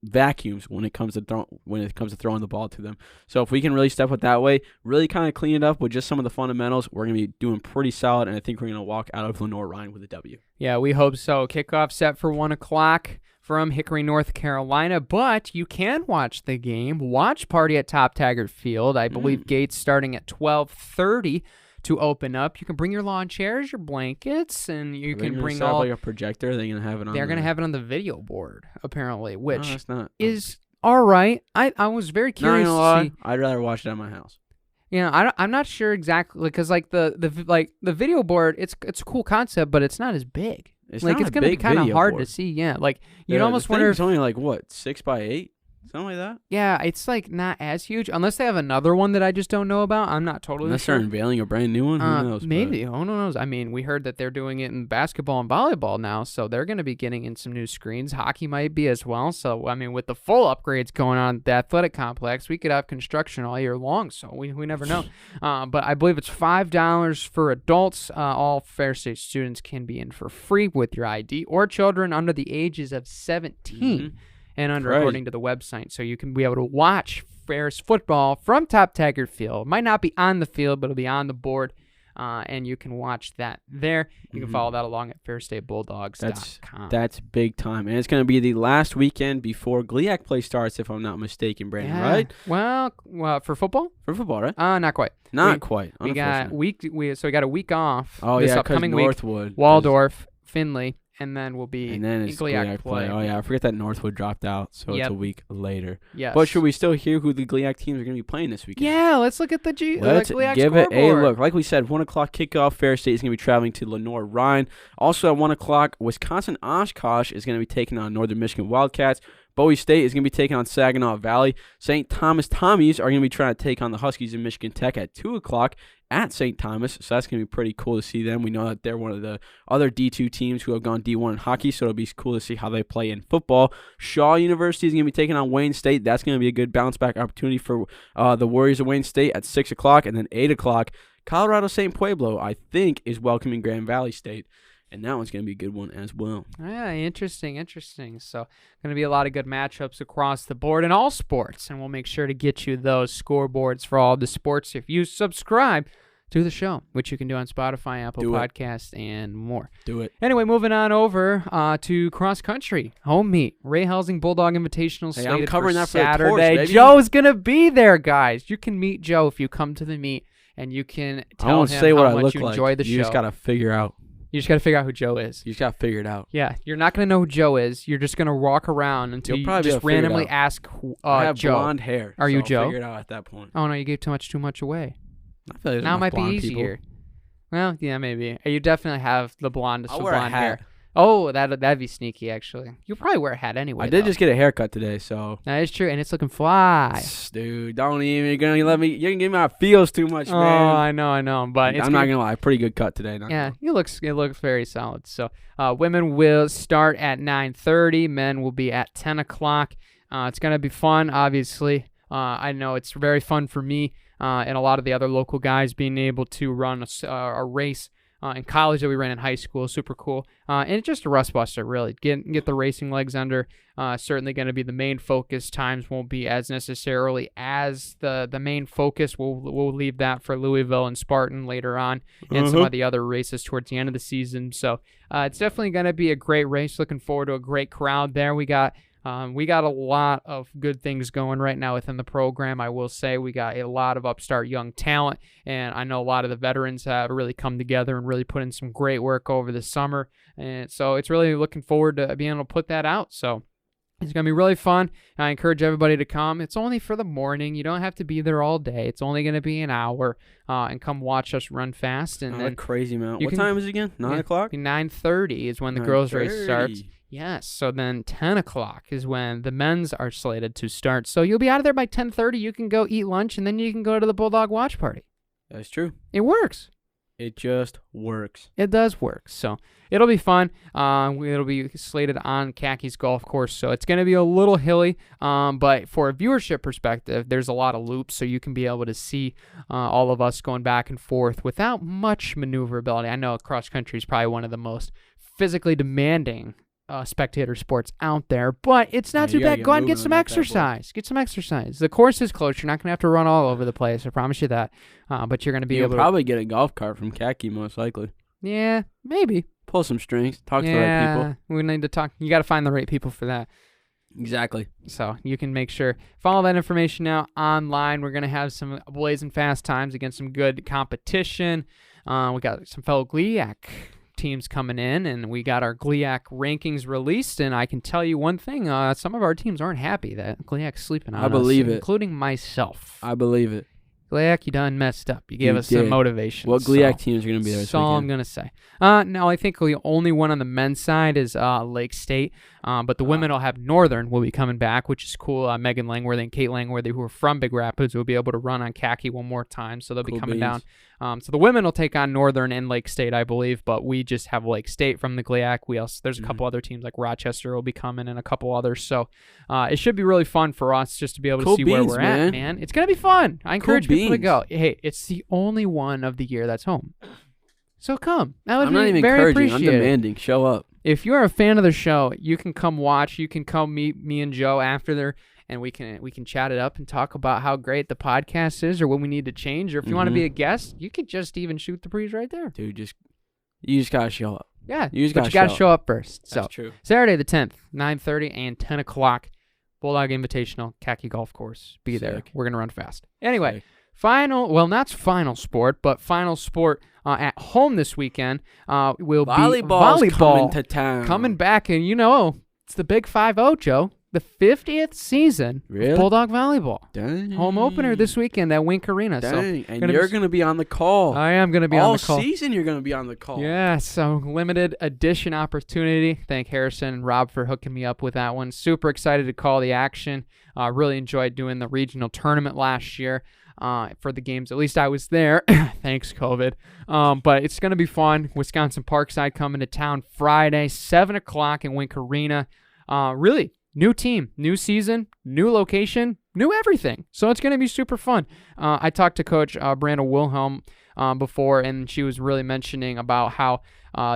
vacuums when it comes to throwing the ball to them. So if we can really step up that way, really kind of clean it up with just some of the fundamentals, we're going to be doing pretty solid, and I think we're going to walk out of Lenoir-Rhyne with a W. Yeah, we hope so. Kickoff set for 1 o'clock. From Hickory, North Carolina, but you can watch the game. Watch party at Top Taggart Field. I believe gates starting at 12:30 to open up. You can bring your lawn chairs, your blankets, and you can bring all. Like a projector. They're gonna have it on. They're gonna have it on the video board apparently, which is all right. I was very curious to see. I'd rather watch it at my house. Yeah, I'm not sure exactly because like the video board, it's a cool concept, but it's not as big. It's going to be kind of hard to see. Yeah, like you'd almost wonder if it's only like what 6x8, something like that. Yeah, it's like not as huge unless they have another one that I just don't know about. I'm not totally unless sure. They're unveiling a brand new one. Who knows? Maybe. Who knows? I mean, we heard that they're doing it in basketball and volleyball now, so they're going to be getting in some new screens. Hockey might be as well. So I mean, with the full upgrades going on at the athletic complex, we could have construction all year long. So we never know. But I believe it's $5 for adults. All Fair State students can be in for free with your ID, or children under the ages of 17 and under, according to the website. So you can be able to watch Ferris football from Top Taggart Field. Might not be on the field, but it'll be on the board. And you can watch that there. You can follow that along at FairStateBulldogs.com. That's big time. And it's going to be the last weekend before GLIAC play starts, if I'm not mistaken, Brandon, right? Well, for football? For football, right? Not quite. Not quite. We got a week off. Oh, this yeah, upcoming Northwood. Week. Waldorf, Finley. And then we'll be and then it's GLIAC play. Oh, yeah. I forget that Northwood dropped out, so it's a week later. Yes. But should we still hear who the GLIAC teams are going to be playing this weekend? Yeah, let's look at the Let's GLIAC give scoreboard. It a look. Like we said, 1 o'clock kickoff. Fair State is going to be traveling to Lenoir-Rhyne. Also at 1 o'clock, Wisconsin Oshkosh is going to be taking on Northern Michigan Wildcats. Bowie State is going to be taking on Saginaw Valley. St. Thomas Tommies are going to be trying to take on the Huskies in Michigan Tech at 2 o'clock at St. Thomas. So that's going to be pretty cool to see them. We know that they're one of the other D2 teams who have gone D1 in hockey, so it'll be cool to see how they play in football. Shaw University is going to be taking on Wayne State. That's going to be a good bounce-back opportunity for the Warriors of Wayne State at 6 o'clock. And then 8 o'clock, Colorado St. Pueblo, I think, is welcoming Grand Valley State. And that one's going to be a good one as well. Yeah, interesting. So going to be a lot of good matchups across the board in all sports. And we'll make sure to get you those scoreboards for all the sports if you subscribe to the show, which you can do on Spotify, Apple Podcasts, and more. Do it. Anyway, moving on over to cross country. Home meet. Ray Helsing Bulldog Invitational slated I'm covering for that for Saturday. the torch, baby. Joe's going to be there, guys. You can meet Joe if you come to the meet, and you can tell him how much you enjoy the show. You just got to figure out. You just got to figure out who Joe is. You just got to figure it out. Yeah, you're not going to know who Joe is. You're just going to walk around until you just randomly ask I have Joe. blonde hair. Are you I'll Joe? Figure it out at that point. Oh, no, you gave too much away. I feel like now it might be people. easier. Well, yeah, maybe. You definitely have the blondest of I'll wear a blonde hat. hair. Oh, that'd be sneaky, actually. You'll probably wear a hat anyway. I did though. just get a haircut today, so. That is true, and it's looking fly. Dude, don't even. You're gonna let me. You're gonna give me my feels too much, Oh, man. I know. But I'm not gonna lie. Pretty good cut today. Yeah, it looks very solid. So, women will start at 9:30. Men will be at 10 o'clock. It's gonna be fun, obviously. I know it's very fun for me and a lot of the other local guys being able to run a race in college that we ran in high school. Super cool. And it's just a rust buster, really. Get the racing legs under. Certainly going to be the main focus. Times won't be as necessarily as the main focus. We'll leave that for Louisville and Spartan later on and some of the other races towards the end of the season. So it's definitely going to be a great race. Looking forward to a great crowd there. We got a lot of good things going right now within the program. I will say we got a lot of upstart young talent, and I know a lot of the veterans have really come together and really put in some great work over the summer. And so it's really looking forward to being able to put that out. So it's going to be really fun. I encourage everybody to come. It's only for the morning. You don't have to be there all day. It's only going to be an hour. And come watch us run fast. And then crazy amount. What time is it again? 9 o'clock? 9:30 is when the girls' race starts. Yes, so then 10 o'clock is when the men's are slated to start. So you'll be out of there by 10:30. You can go eat lunch, and then you can go to the Bulldog watch party. That's true. It works. It just works. It does work. So it'll be fun. It'll be slated on Khaki's golf course. So it's going to be a little hilly. But for a viewership perspective, there's a lot of loops. So you can be able to see all of us going back and forth without much maneuverability. I know cross country is probably one of the most physically demanding spectator sports out there, but it's not too bad. Go out and get some exercise. Get some exercise. The course is close. You're not going to have to run all over the place. I promise you that. But you're going to be able to probably get a golf cart from Khaki, most likely. Yeah, maybe. Pull some strings. Talk to the right people. We need to talk. You got to find the right people for that. Exactly. So you can make sure, follow that information now online. We're going to have some blazing fast times against some good competition. We got some fellow GLIAC teams coming in, and we got our GLIAC rankings released, and I can tell you one thing, some of our teams aren't happy that GLIAC's sleeping on us. I believe it. Including myself. I believe it. GLIAC, you done messed up. You gave us some motivation. What GLIAC teams are going to be there this weekend? That's all I'm going to say. No, I think the only one on the men's side is Lake State, but the women will have Northern will be coming back, which is cool. Megan Langworthy and Kate Langworthy, who are from Big Rapids, will be able to run on Khaki one more time, so they'll be coming down. So the women will take on Northern and Lake State, I believe, but we just have Lake State from the GLIAC. There's a couple other teams like Rochester will be coming and a couple others. So it should be really fun for us just to be able to see where we're at, man. It's going to be fun. I encourage people to go. Hey, it's the only one of the year that's home. So come. That would I'm be not even very encouraging. I'm demanding. Show up. If you're a fan of the show, you can come watch. You can come meet me and Joe after there, and we can chat it up and talk about how great the podcast is or what we need to change. Or if you want to be a guest, you could just even shoot the breeze right there. Dude, you just got to show up. Yeah, you got to show up first. That's so true. Saturday the 10th, 9:30 and 10 o'clock, Bulldog Invitational, Khaki Golf Course. Be there. We're going to run fast. Anyway, not final sport, but final sport at home this weekend will be volleyball coming to town. Coming back, and it's the big 5-0, Joe. the 50th season of Bulldog Volleyball. Dang. Home opener this weekend at Wink Arena. Dang. So And you're going to be on the call. I am going to be on the call. All season you're going to be on the call. Yeah, so limited edition opportunity. Thank Harrison and Rob for hooking me up with that one. Super excited to call the action. Really enjoyed doing the regional tournament last year for the games. At least I was there. Thanks, COVID. But it's going to be fun. Wisconsin Parkside coming to town Friday, 7 o'clock in Wink Arena. Really, new team, new season, new location, new everything. So it's going to be super fun. I talked to Coach Branda Wilhelm before, and she was really mentioning about how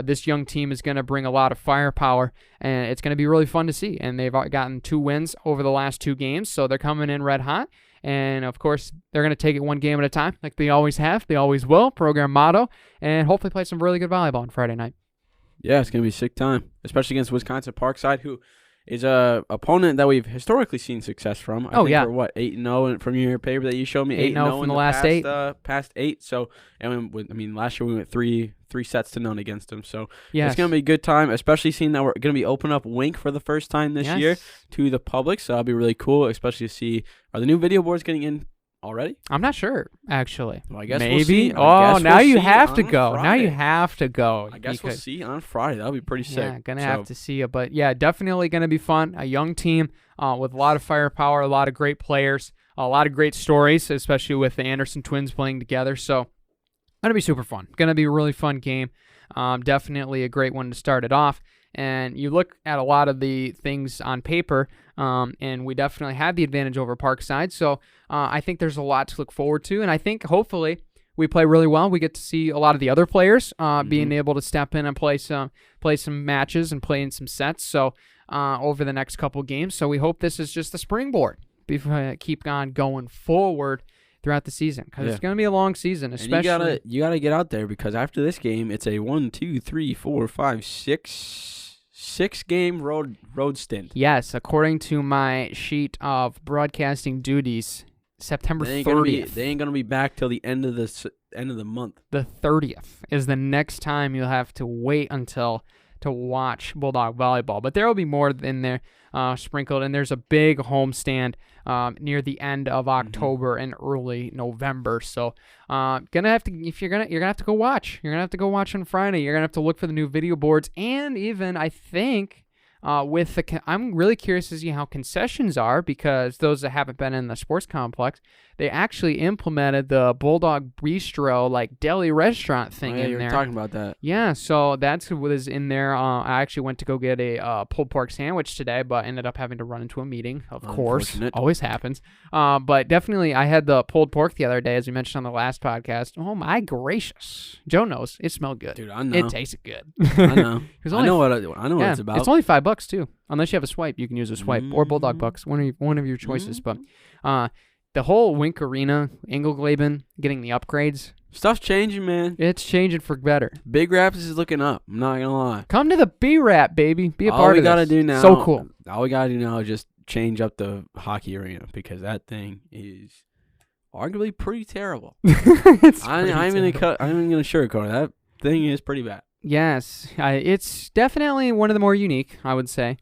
this young team is going to bring a lot of firepower, and it's going to be really fun to see. And they've gotten 2 wins over the last 2 games, so they're coming in red hot. And, of course, they're going to take it one game at a time like they always have. They always will, program motto, and hopefully play some really good volleyball on Friday night. Yeah, it's going to be a sick time, especially against Wisconsin Parkside, who is a opponent that we've historically seen success from. I think we're, what, 8-0 from your paper that you showed me? 8-0 from the last 8. Past 8. So, and last year we went 3 sets to none against them. So, yes. It's going to be a good time, especially seeing that we're going to be opening up Wink for the first time this year to the public. So, that'll be really cool, especially to see, are the new video boards getting in already? I'm not sure, actually. Well, I guess maybe. We'll see. Now you have to go. Friday. Now you have to go. I guess we'll see on Friday. That'll be pretty sick. Yeah, gonna have to see it, but yeah, definitely gonna be fun. A young team with a lot of firepower, a lot of great players, a lot of great stories, especially with the Anderson twins playing together. So gonna be super fun. Gonna be a really fun game. Definitely a great one to start it off. And you look at a lot of the things on paper, and we definitely have the advantage over Parkside. So I think there's a lot to look forward to. And I think hopefully we play really well. We get to see a lot of the other players being able to step in and play some matches and play in some sets. So over the next couple games. So we hope this is just the springboard. Keep on going forward throughout the season, because it's going to be a long season, especially. And you gotta get out there, because after this game, it's a 6-game road stint. Yes, according to my sheet of broadcasting duties, September 30th. They ain't gonna be back till the end of the month. The 30th is the next time you'll have to wait until to watch Bulldog volleyball. But there will be more in there sprinkled, and there's a big homestand near the end of October and early November. So you're gonna have to go watch. You're gonna have to go watch on Friday. You're gonna have to look for the new video boards, and even I think I'm really curious to see how concessions are, because those that haven't been in the sports complex, they actually implemented the Bulldog Bistro, like deli restaurant thing in there. You were talking about that. Yeah, so that's what is in there. I actually went to go get a pulled pork sandwich today, but ended up having to run into a meeting, of course. Always happens. But definitely, I had the pulled pork the other day, as we mentioned on the last podcast. Oh, my gracious. Joe knows. It smelled good. Dude, I know. It tasted good. I know. I know what it's about. It's only $5 too. Unless you have a swipe, you can use a swipe or Bulldog Bucks, one of your choices. But the whole Wink Arena, Engelgleben, getting the upgrades. Stuff's changing, man. It's changing for better. Big Rapids is looking up. I'm not gonna lie. Come to the B-Rap, baby. Be a part of this. All we gotta do now. So cool. All we gotta do now is just change up the hockey arena, because that thing is arguably pretty terrible. I'm gonna sugarcoat it. That thing is pretty bad. Yes, it's definitely one of the more unique, I would say,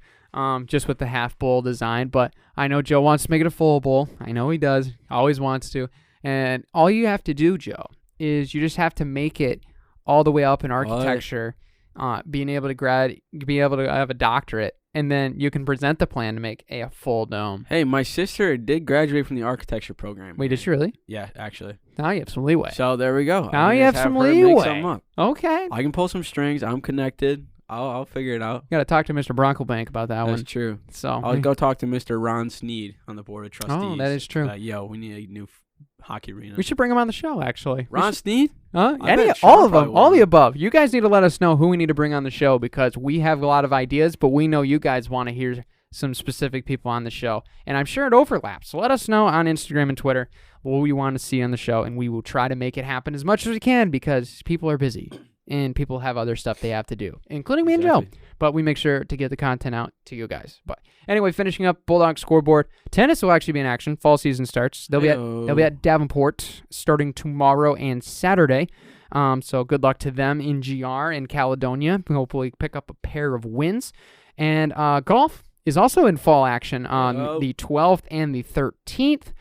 just with the half bowl design. But I know Joe wants to make it a full bowl. I know he does. Always wants to. And all you have to do, Joe, is you just have to make it all the way up in architecture, being able to have a doctorate, and then you can present the plan to make a full dome. Hey, my sister did graduate from the architecture program. Wait, did she really? Yeah, actually. Now you have some leeway. So there we go. Now you have some leeway. Okay. I can pull some strings. I'm connected. I'll figure it out. Got to talk to Mr. Bronklebank about that one. That's true. So I'll go talk to Mr. Ron Sneed on the board of trustees. Oh, that is true. We need a new hockey arena. We should bring him on the show, actually. Ron Sneed? Huh? All of them. All the above. You guys need to let us know who we need to bring on the show, because we have a lot of ideas, but we know you guys want to hear some specific people on the show. And I'm sure it overlaps. So let us know on Instagram and Twitter what we want to see on the show, and we will try to make it happen as much as we can, because people are busy and people have other stuff they have to do, including me and Joe. But we make sure to get the content out to you guys. But anyway, finishing up Bulldog Scoreboard. Tennis will actually be in action. Fall season starts. They'll be at Davenport starting tomorrow and Saturday. So good luck to them in GR in Caledonia. Hopefully pick up a pair of wins. And golf is also in fall action on Oh. the 12th and the 13th,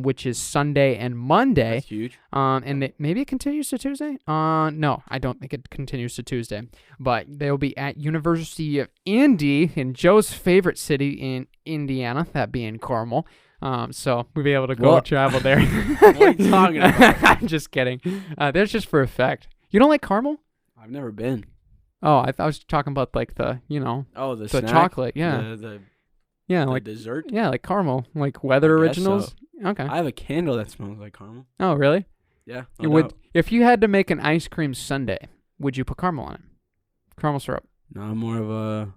which is Sunday and Monday. That's huge. And maybe it continues to Tuesday? No, I don't think it continues to Tuesday. But they'll be at University of Indy in Joe's favorite city in Indiana, that being Carmel. So we'll be able to go travel there. What are you talking about? I'm just kidding. That's just for effect. You don't like Carmel? I've never been. Oh, I was talking about like the, The the chocolate. Yeah. The like dessert. Yeah, like caramel, like Weather I guess Originals. so. Okay. I have a candle that smells like caramel. Oh, really? Yeah. You would, if you had to make an ice cream sundae, would you put caramel on it? Caramel syrup, No, I'm more of a.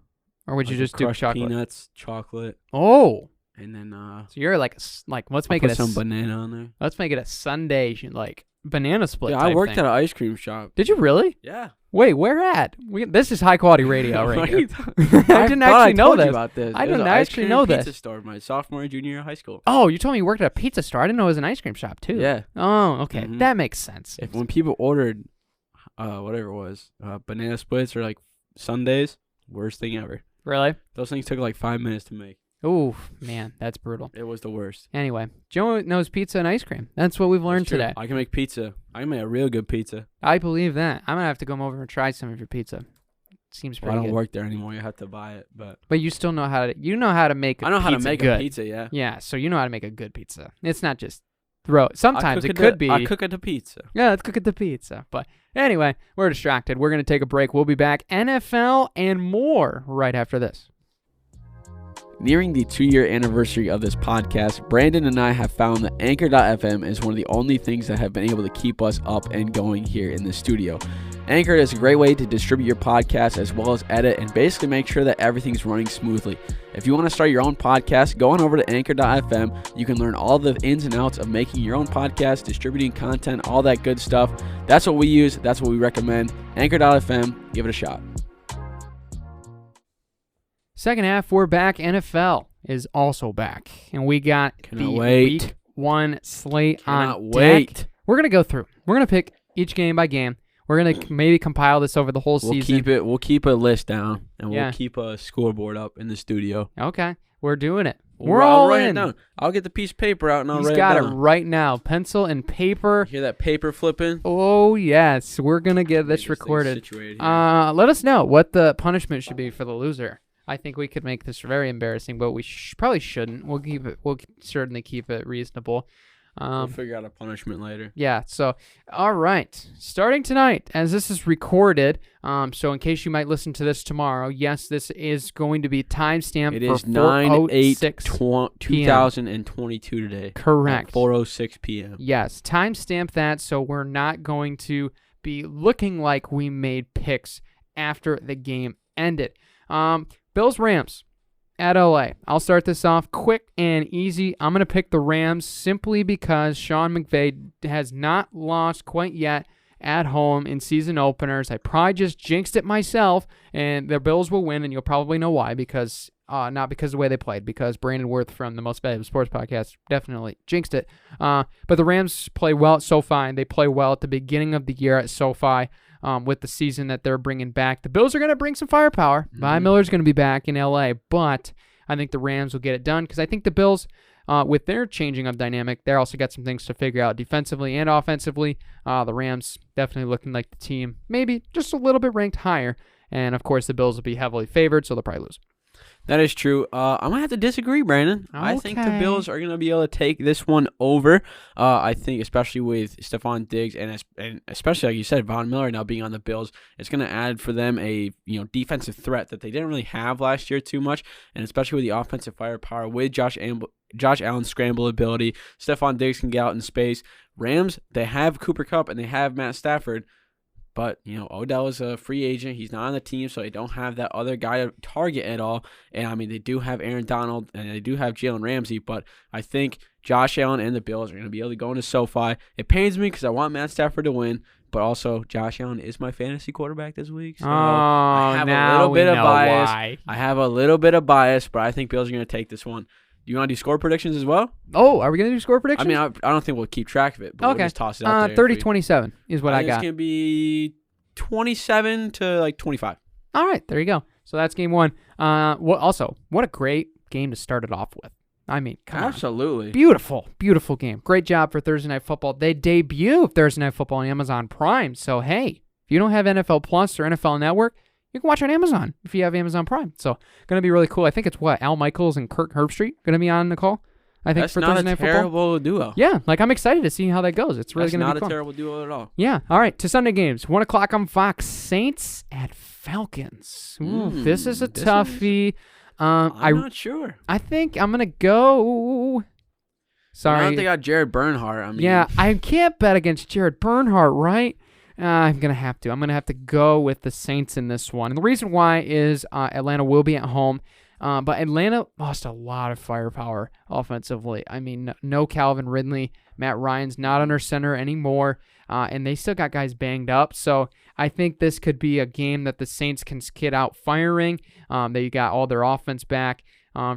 or would you like a just do crushed chocolate? peanuts, chocolate, Oh, and then so you're like let's I'll make put it some banana on there. let's make it a sundae like banana split. Yeah, type I worked thing. at an ice cream shop. Did you really? Yeah. Wait, where at? This is high quality radio What right are you here. talking- I didn't thought actually know told you this. about this. I It was didn't an ice actually cream know pizza this. store, my sophomore and junior year of high school. Oh, you told me you worked at a pizza store. I didn't know it was an ice cream shop too. Yeah. Oh, okay, Mhm. that makes sense. When people ordered, whatever it was, banana splits or like sundaes, worst thing ever. Really? Those things took like 5 minutes to make. Ooh, man, that's brutal. It was the worst. Anyway, Joe knows pizza and ice cream. That's what we've learned It's true. today. I can make pizza. I can make a real good pizza. I believe that. I'm gonna have to come over and try some of your pizza. Seems Well, pretty I don't good. work there anymore. You have to buy it, but But you still know how to make. I know how to make good. a pizza. Yeah. Yeah, so you know how to make a good pizza. It's not just throw it. Sometimes it I could be. I cook at the pizza. Yeah, let's cook at the pizza. But anyway, we're distracted. We're gonna take a break. We'll be back. NFL and more right after this. Nearing the 2-year anniversary of this podcast, Brandon and I have found that Anchor.fm is one of the only things that have been able to keep us up and going here in the studio. Anchor is a great way to distribute your podcast as well as edit and basically make sure that everything's running smoothly. If you want to start your own podcast, go on over to Anchor.fm. You can learn all the ins and outs of making your own podcast, distributing content, all that good stuff. That's what we use. That's what we recommend. Anchor.fm. Give it a shot. Second half, we're back. NFL is also back, and we got Cannot wait. Week 1 slate Cannot on wait. deck. We're gonna go through. We're gonna pick each game by game. We're gonna maybe compile this over the whole season. We'll keep a list down, and Yeah. we'll keep a scoreboard up in the studio. Okay, we're doing it. I'll We're all write in. it down. I'll get the piece of paper out and I'll He's write got it it down. right now. Pencil and paper. Hear that paper flipping? Oh yes, we're gonna get this Get thing recorded. situated here. Let us know what the punishment should be for the loser. I think we could make this very embarrassing, but we probably shouldn't. We'll keep it. We'll certainly keep it reasonable. We'll figure out a punishment later. Yeah. So, all right. Starting tonight, as this is recorded. So in case you might listen to this tomorrow, yes, this is going to be timestamped. It for is 9/8/2022 2022 today. Correct. At 4:06 p.m. Yes, timestamp that so we're not going to be looking like we made picks after the game ended. Bills-Rams at LA. I'll start this off quick and easy. I'm going to pick the Rams simply because Sean McVay has not lost quite yet at home in season openers. I probably just jinxed it myself, and the Bills will win, and you'll probably know why, because not because of the way they played, because Brandon Worth from the Most Valuable Sports Podcast definitely jinxed it. But the Rams play well at SoFi, and they play well at the beginning of the year at SoFi. With the season that they're bringing back. The Bills are going to bring some firepower. Von Miller's going to be back in LA, but I think the Rams will get it done because I think the Bills, with their changing of dynamic, they also got some things to figure out defensively and offensively. The Rams definitely looking like the team, maybe just a little bit ranked higher. And, of course, the Bills will be heavily favored, so they'll probably lose. That is true. I'm going to have to disagree, Brandon. I think the Okay. Bills are going to be able to take this one over. I think especially with Stephon Diggs and especially, like you said, Von Miller now being on the Bills, it's going to add for them a defensive threat that they didn't really have last year too much, and especially with the offensive firepower with Josh Allen's scramble ability. Stephon Diggs can get out in space. Rams, they have Cooper Kupp and they have Matt Stafford. But, Odell is a free agent. He's not on the team, so they don't have that other guy to target at all. And, I mean, they do have Aaron Donald, and they do have Jalen Ramsey. But I think Josh Allen and the Bills are going to be able to go into SoFi. It pains me because I want Matt Stafford to win. But also, Josh Allen is my fantasy quarterback this week. So I have a little bit of bias. Why. I have a little bit of bias, but I think Bills are going to take this one. Do you want to do score predictions as well? Oh, are we going to do score predictions? I mean, I don't think we'll keep track of it, but we'll just toss it out there. 30-27 is what I think got. It's going to be 27 to 25. All right, there you go. So that's game one. What a great game to start it off with. I mean, come on. Absolutely. Beautiful, beautiful game. Great job for Thursday Night Football. They debut Thursday Night Football on Amazon Prime. So, hey, if you don't have NFL Plus or NFL Network, you can watch on Amazon if you have Amazon Prime. So, going to be really cool. I think it's Al Michaels and Kirk Herbstreit going to be on the call. I think That's for not Thursday a Night terrible Football. duo. Yeah, I'm excited to see how that goes. It's really going to be That's fun. not a terrible duo at all. Yeah. All right, to Sunday games. 1 o'clock on Fox. Saints at Falcons. Ooh, this is a toughie. I'm not sure. I think I'm going to go... Sorry. I don't think I got Jared Bernhardt. Yeah, I can't bet against Jared Bernhardt, right? I'm going to have to. I'm going to have to go with the Saints in this one. And the reason why is Atlanta will be at home. But Atlanta lost a lot of firepower offensively. I mean, no Calvin Ridley. Matt Ryan's not under center anymore. And they still got guys banged up. So I think this could be a game that the Saints can skid out firing. They got all their offense back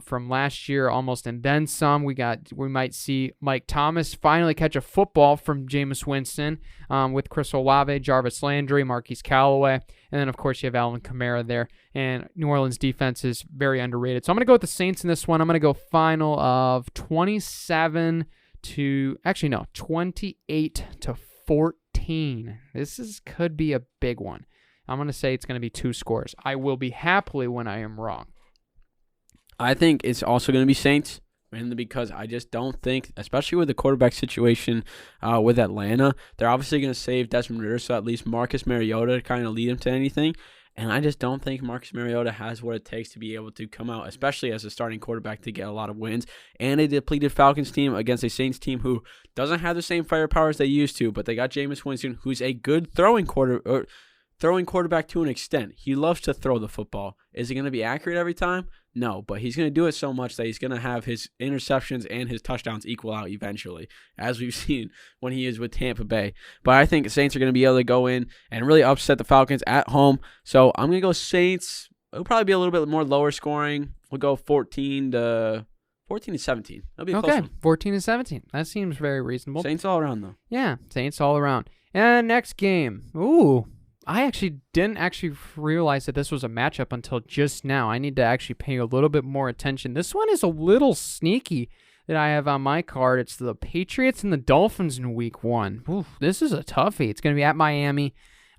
from last year almost and then some. We might see Mike Thomas finally catch a football from Jameis Winston with Chris Olave, Jarvis Landry, Marquise Callaway. And then, of course, you have Alvin Kamara there. And New Orleans defense is very underrated. So I'm going to go with the Saints in this one. I'm going to go final of 28-14. This could be a big one. I'm going to say it's going to be 2 scores. I will be happily when I am wrong. I think it's also going to be Saints, mainly because I just don't think, especially with the quarterback situation with Atlanta, they're obviously going to save Desmond Ridder, so at least Marcus Mariota to kind of lead him to anything. And I just don't think Marcus Mariota has what it takes to be able to come out, especially as a starting quarterback, to get a lot of wins. And a depleted Falcons team against a Saints team who doesn't have the same firepower as they used to, but they got Jameis Winston, who's a good throwing quarterback to an extent. He loves to throw the football. Is he going to be accurate every time? No, but he's going to do it so much that he's going to have his interceptions and his touchdowns equal out eventually, as we've seen when he is with Tampa Bay. But I think the Saints are going to be able to go in and really upset the Falcons at home. So I'm going to go Saints. It'll probably be a little bit more lower scoring. We'll go 14 to 17. That'll be a close one. 14 to 17. That seems very reasonable. Saints all around, though. Yeah, Saints all around. And next game. Ooh. I didn't realize that this was a matchup until just now. I need to actually pay a little bit more attention. This one is a little sneaky that I have on my card. It's the Patriots and the Dolphins in week 1. Oof, this is a toughie. It's going to be at Miami.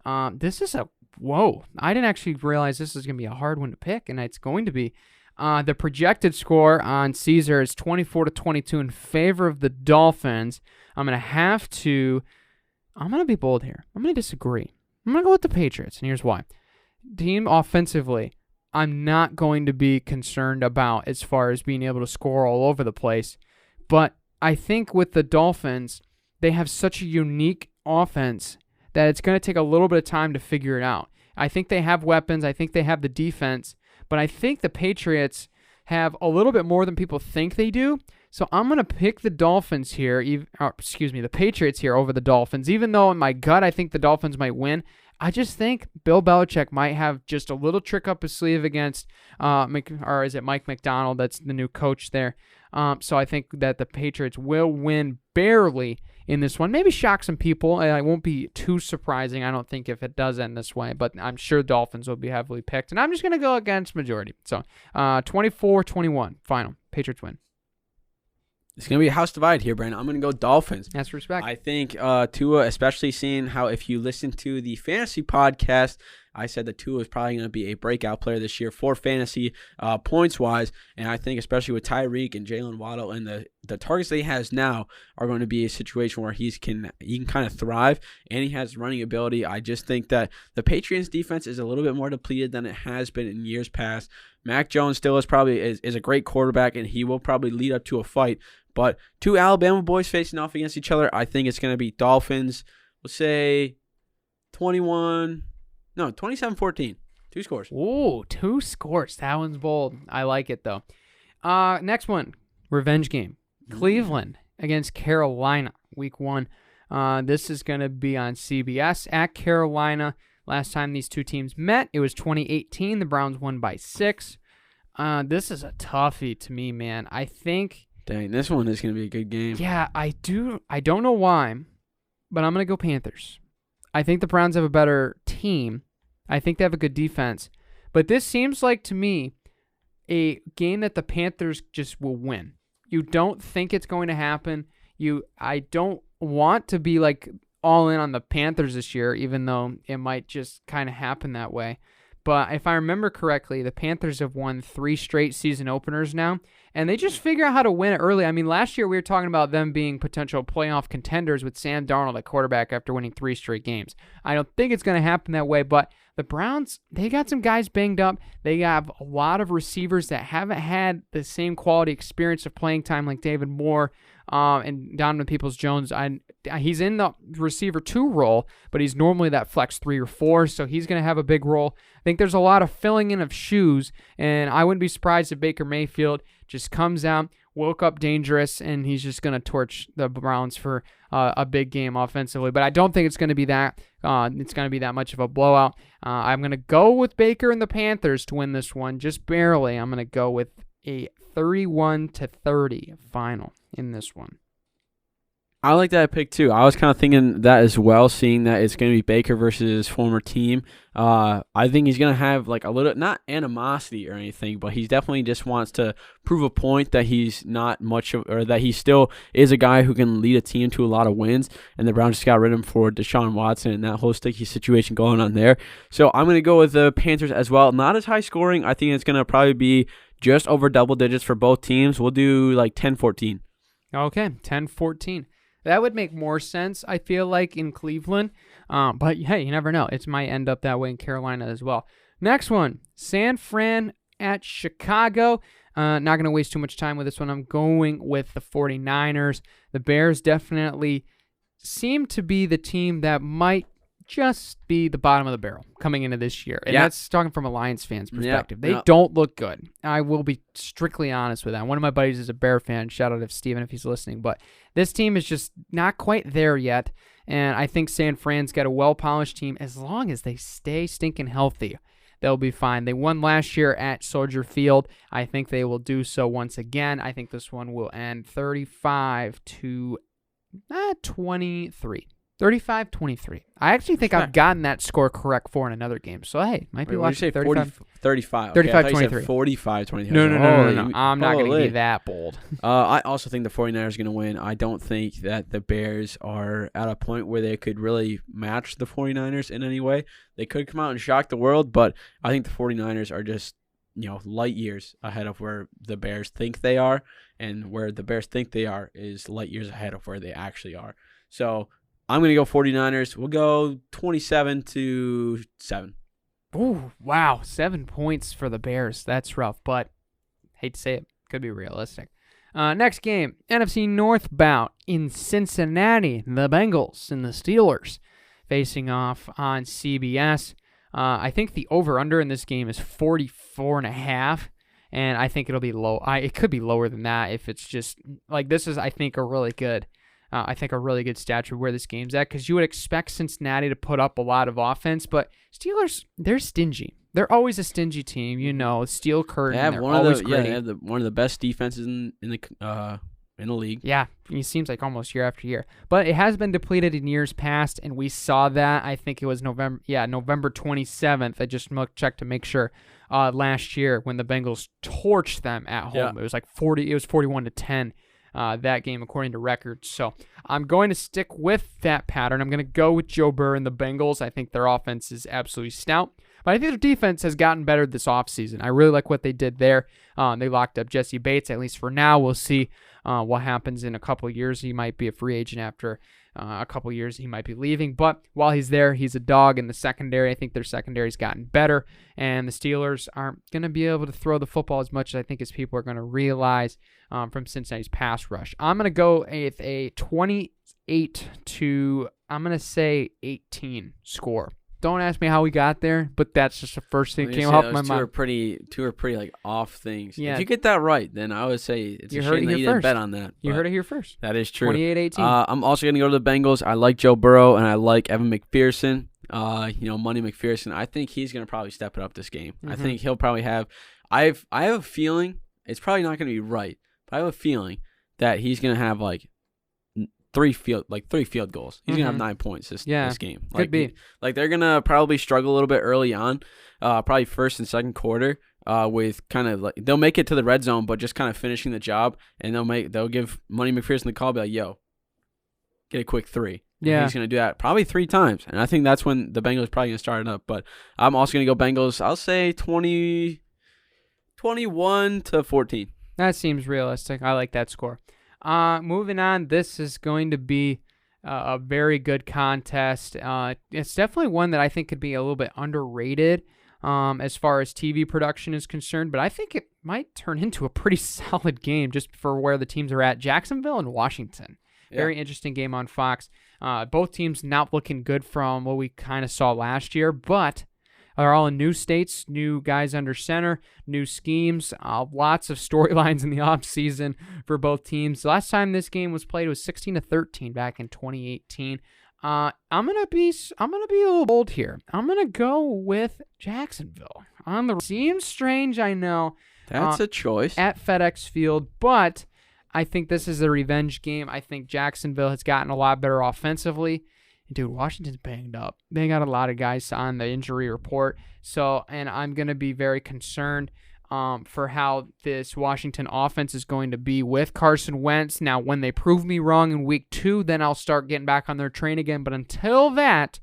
I didn't actually realize this is going to be a hard one to pick, and it's going to be. The projected score on Caesar is 24-22 in favor of the Dolphins. I'm going to be bold here. I'm going to disagree. I'm going to go with the Patriots, and here's why. Team offensively, I'm not going to be concerned about as far as being able to score all over the place. But I think with the Dolphins, they have such a unique offense that it's going to take a little bit of time to figure it out. I think they have weapons. I think they have the defense. But I think the Patriots have a little bit more than people think they do. So I'm going to pick the the Patriots here over the Dolphins. Even though in my gut I think the Dolphins might win, I just think Bill Belichick might have just a little trick up his sleeve against, is it Mike McDonald? That's the new coach there. So I think that the Patriots will win barely in this one. Maybe shock some people. It won't be too surprising, I don't think, if it does end this way. But I'm sure Dolphins will be heavily picked. And I'm just going to go against majority. So 24-21 final. Patriots win. It's going to be a house divide here, Brandon. I'm going to go Dolphins. That's respect. I think Tua, especially seeing how if you listen to the fantasy podcast, I said that Tua is probably going to be a breakout player this year for fantasy points-wise. And I think especially with Tyreek and Jalen Waddle and the targets that he has now are going to be a situation where he can kind of thrive, and he has running ability. I just think that the Patriots defense is a little bit more depleted than it has been in years past. Mac Jones still is a great quarterback, and he will probably lead up to a fight. But two Alabama boys facing off against each other, I think it's going to be Dolphins. We'll say 27-14. 2 scores. Ooh, 2 scores. That one's bold. I like it, though. Next one, revenge game. Cleveland against Carolina, week 1. This is going to be on CBS at Carolina. Last time these two teams met, it was 2018. The Browns won by 6. This is a toughie to me, man. I think... Dang, this one is going to be a good game. Yeah, I don't know why, but I'm going to go Panthers. I think the Browns have a better team. I think they have a good defense. But this seems like, to me, a game that the Panthers just will win. You don't think it's going to happen. I don't want to be like all in on the Panthers this year, even though it might just kind of happen that way. But if I remember correctly, the Panthers have won 3 straight season openers now, and they just figure out how to win it early. I mean, last year we were talking about them being potential playoff contenders with Sam Darnold at quarterback after winning 3 straight games. I don't think it's going to happen that way, but the Browns, they got some guys banged up. They have a lot of receivers that haven't had the same quality experience of playing time like David Moore and Donovan Peoples-Jones. He's in the receiver 2 role, but he's normally that flex 3 or 4, so he's going to have a big role. I think there's a lot of filling in of shoes, and I wouldn't be surprised if Baker Mayfield just comes out, woke up dangerous, and he's just going to torch the Browns for a big game offensively. But I don't think it's going to be that. It's going to be that much of a blowout. I'm going to go with Baker and the Panthers to win this one, just barely. I'm going to go with a 31-30 final in this one. I like that pick too. I was kind of thinking that as well, seeing that it's going to be Baker versus his former team. I think he's going to have like a little, not animosity or anything, but he definitely just wants to prove a point that he's not much of, or that he still is a guy who can lead a team to a lot of wins. And the Browns just got rid of him for Deshaun Watson and that whole sticky situation going on there. So I'm going to go with the Panthers as well. Not as high scoring. I think it's going to probably be just over double digits for both teams. We'll do like 10-14. Okay, 10-14. That would make more sense, I feel like, in Cleveland. But, hey, you never know. It might end up that way in Carolina as well. Next one, San Fran at Chicago. Not going to waste too much time with this one. I'm going with the 49ers. The Bears definitely seem to be the team that might just be the bottom of the barrel coming into this year. And that's talking from a Lions fan's perspective. They don't look good. I will be strictly honest with that. One of my buddies is a Bear fan. Shout out to Steven if he's listening. But this team is just not quite there yet. And I think San Fran's got a well-polished team. As long as they stay stinking healthy, they'll be fine. They won last year at Soldier Field. I think they will do so once again. I think this one will end 35-23. 35-23. I actually think I've gotten that score correct for in another game. So, hey, might be watching 35. 35. 35-23. 45-23. No. I'm not going to be that bold. I also think the 49ers are going to win. I don't think that the Bears are at a point where they could really match the 49ers in any way. They could come out and shock the world, but I think the 49ers are just, light years ahead of where the Bears think they are, and where the Bears think they are is light years ahead of where they actually are. So, I'm going to go 49ers. We'll go 27-7. Ooh, wow. 7 points for the Bears. That's rough, but hate to say it. Could be realistic. Next game, NFC North bout in Cincinnati. The Bengals and the Steelers facing off on CBS. I think the over-under in this game is 44.5, and I think it'll be low. It could be lower than that if it's just, like, this is, I think, a really good stature where this game's at, because you would expect Cincinnati to put up a lot of offense, but Steelers, they're stingy. They're always a stingy team, steel curtain. They're always gritty. They have one of the best defenses in the league. Yeah, it seems like almost year after year, but it has been depleted in years past, and we saw that. I think it was November 27th. I just checked to make sure. Last year when the Bengals torched them at home, it was like 40. It was 41-10. That game according to records. So I'm going to stick with that pattern. I'm going to go with Joe Burrow and the Bengals. I think their offense is absolutely stout, but I think their defense has gotten better this offseason. I really like what they did there. They locked up Jesse Bates, at least for now. We'll see what happens in a couple of years. He might be a free agent after a couple of years. He might be leaving, but while he's there, he's a dog in the secondary. I think their secondary's gotten better, and the Steelers aren't going to be able to throw the football as much as I think as people are going to realize from Cincinnati's pass rush. I'm going to go with a 28-18 score. Don't ask me how we got there, but that's just the first thing that came off my mind. Two are pretty like off things. Yeah. If you get that right, then I would say it's a shame that you didn't bet on that. You heard it here first. That is true. 28-18. I'm also going to go to the Bengals. I like Joe Burrow, and I like Evan McPherson. Money McPherson. I think he's going to probably step it up this game. I think he'll probably have – I have a feeling – it's probably not going to be right, but I have a feeling that he's going to have like three field goals. He's gonna have 9 points this game. Could be. They're gonna probably struggle a little bit early on, probably first and second quarter. With kind of like they'll make it to the red zone, but just kind of finishing the job, and they'll give Money McPherson the call, be like, "Yo, get a quick 3." And he's gonna do that probably 3 times, and I think that's when the Bengals are probably gonna start it up. But I'm also gonna go Bengals. I'll say 21-14. That seems realistic. I like that score. Moving on, this is going to be a very good contest. It's definitely one that I think could be a little bit underrated as far as TV production is concerned, but I think it might turn into a pretty solid game just for where the teams are at. Jacksonville and Washington. Very interesting game on Fox. Both teams not looking good from what we kind of saw last year, but are all in new states, new guys under center, new schemes, lots of storylines in the offseason for both teams. The last time this game was played was 16-13 back in 2018. I'm gonna be a little bold here. I'm gonna go with Jacksonville. Seems strange, I know. That's a choice at FedEx Field, but I think this is a revenge game. I think Jacksonville has gotten a lot better offensively. Dude, Washington's banged up. They got a lot of guys on the injury report. And I'm going to be very concerned for how this Washington offense is going to be with Carson Wentz. Now, when they prove me wrong in week 2, then I'll start getting back on their train again. But until that,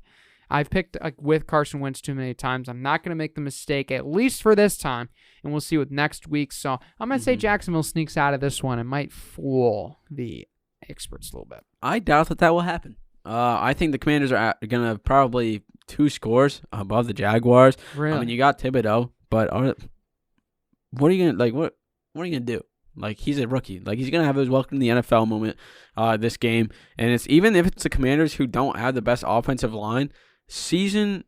I've picked with Carson Wentz too many times. I'm not going to make the mistake, at least for this time. And we'll see with next week. So I'm going to say Jacksonville sneaks out of this one and might fool the experts a little bit. I doubt that will happen. I think the Commanders are going to probably 2 scores above the Jaguars. Really? I mean, you got Thibodeau, but what are you going to like? What are you going to do? Like, he's a rookie. Like, he's going to have his welcome to the NFL moment this game. And it's even if it's the Commanders who don't have the best offensive line, seasoned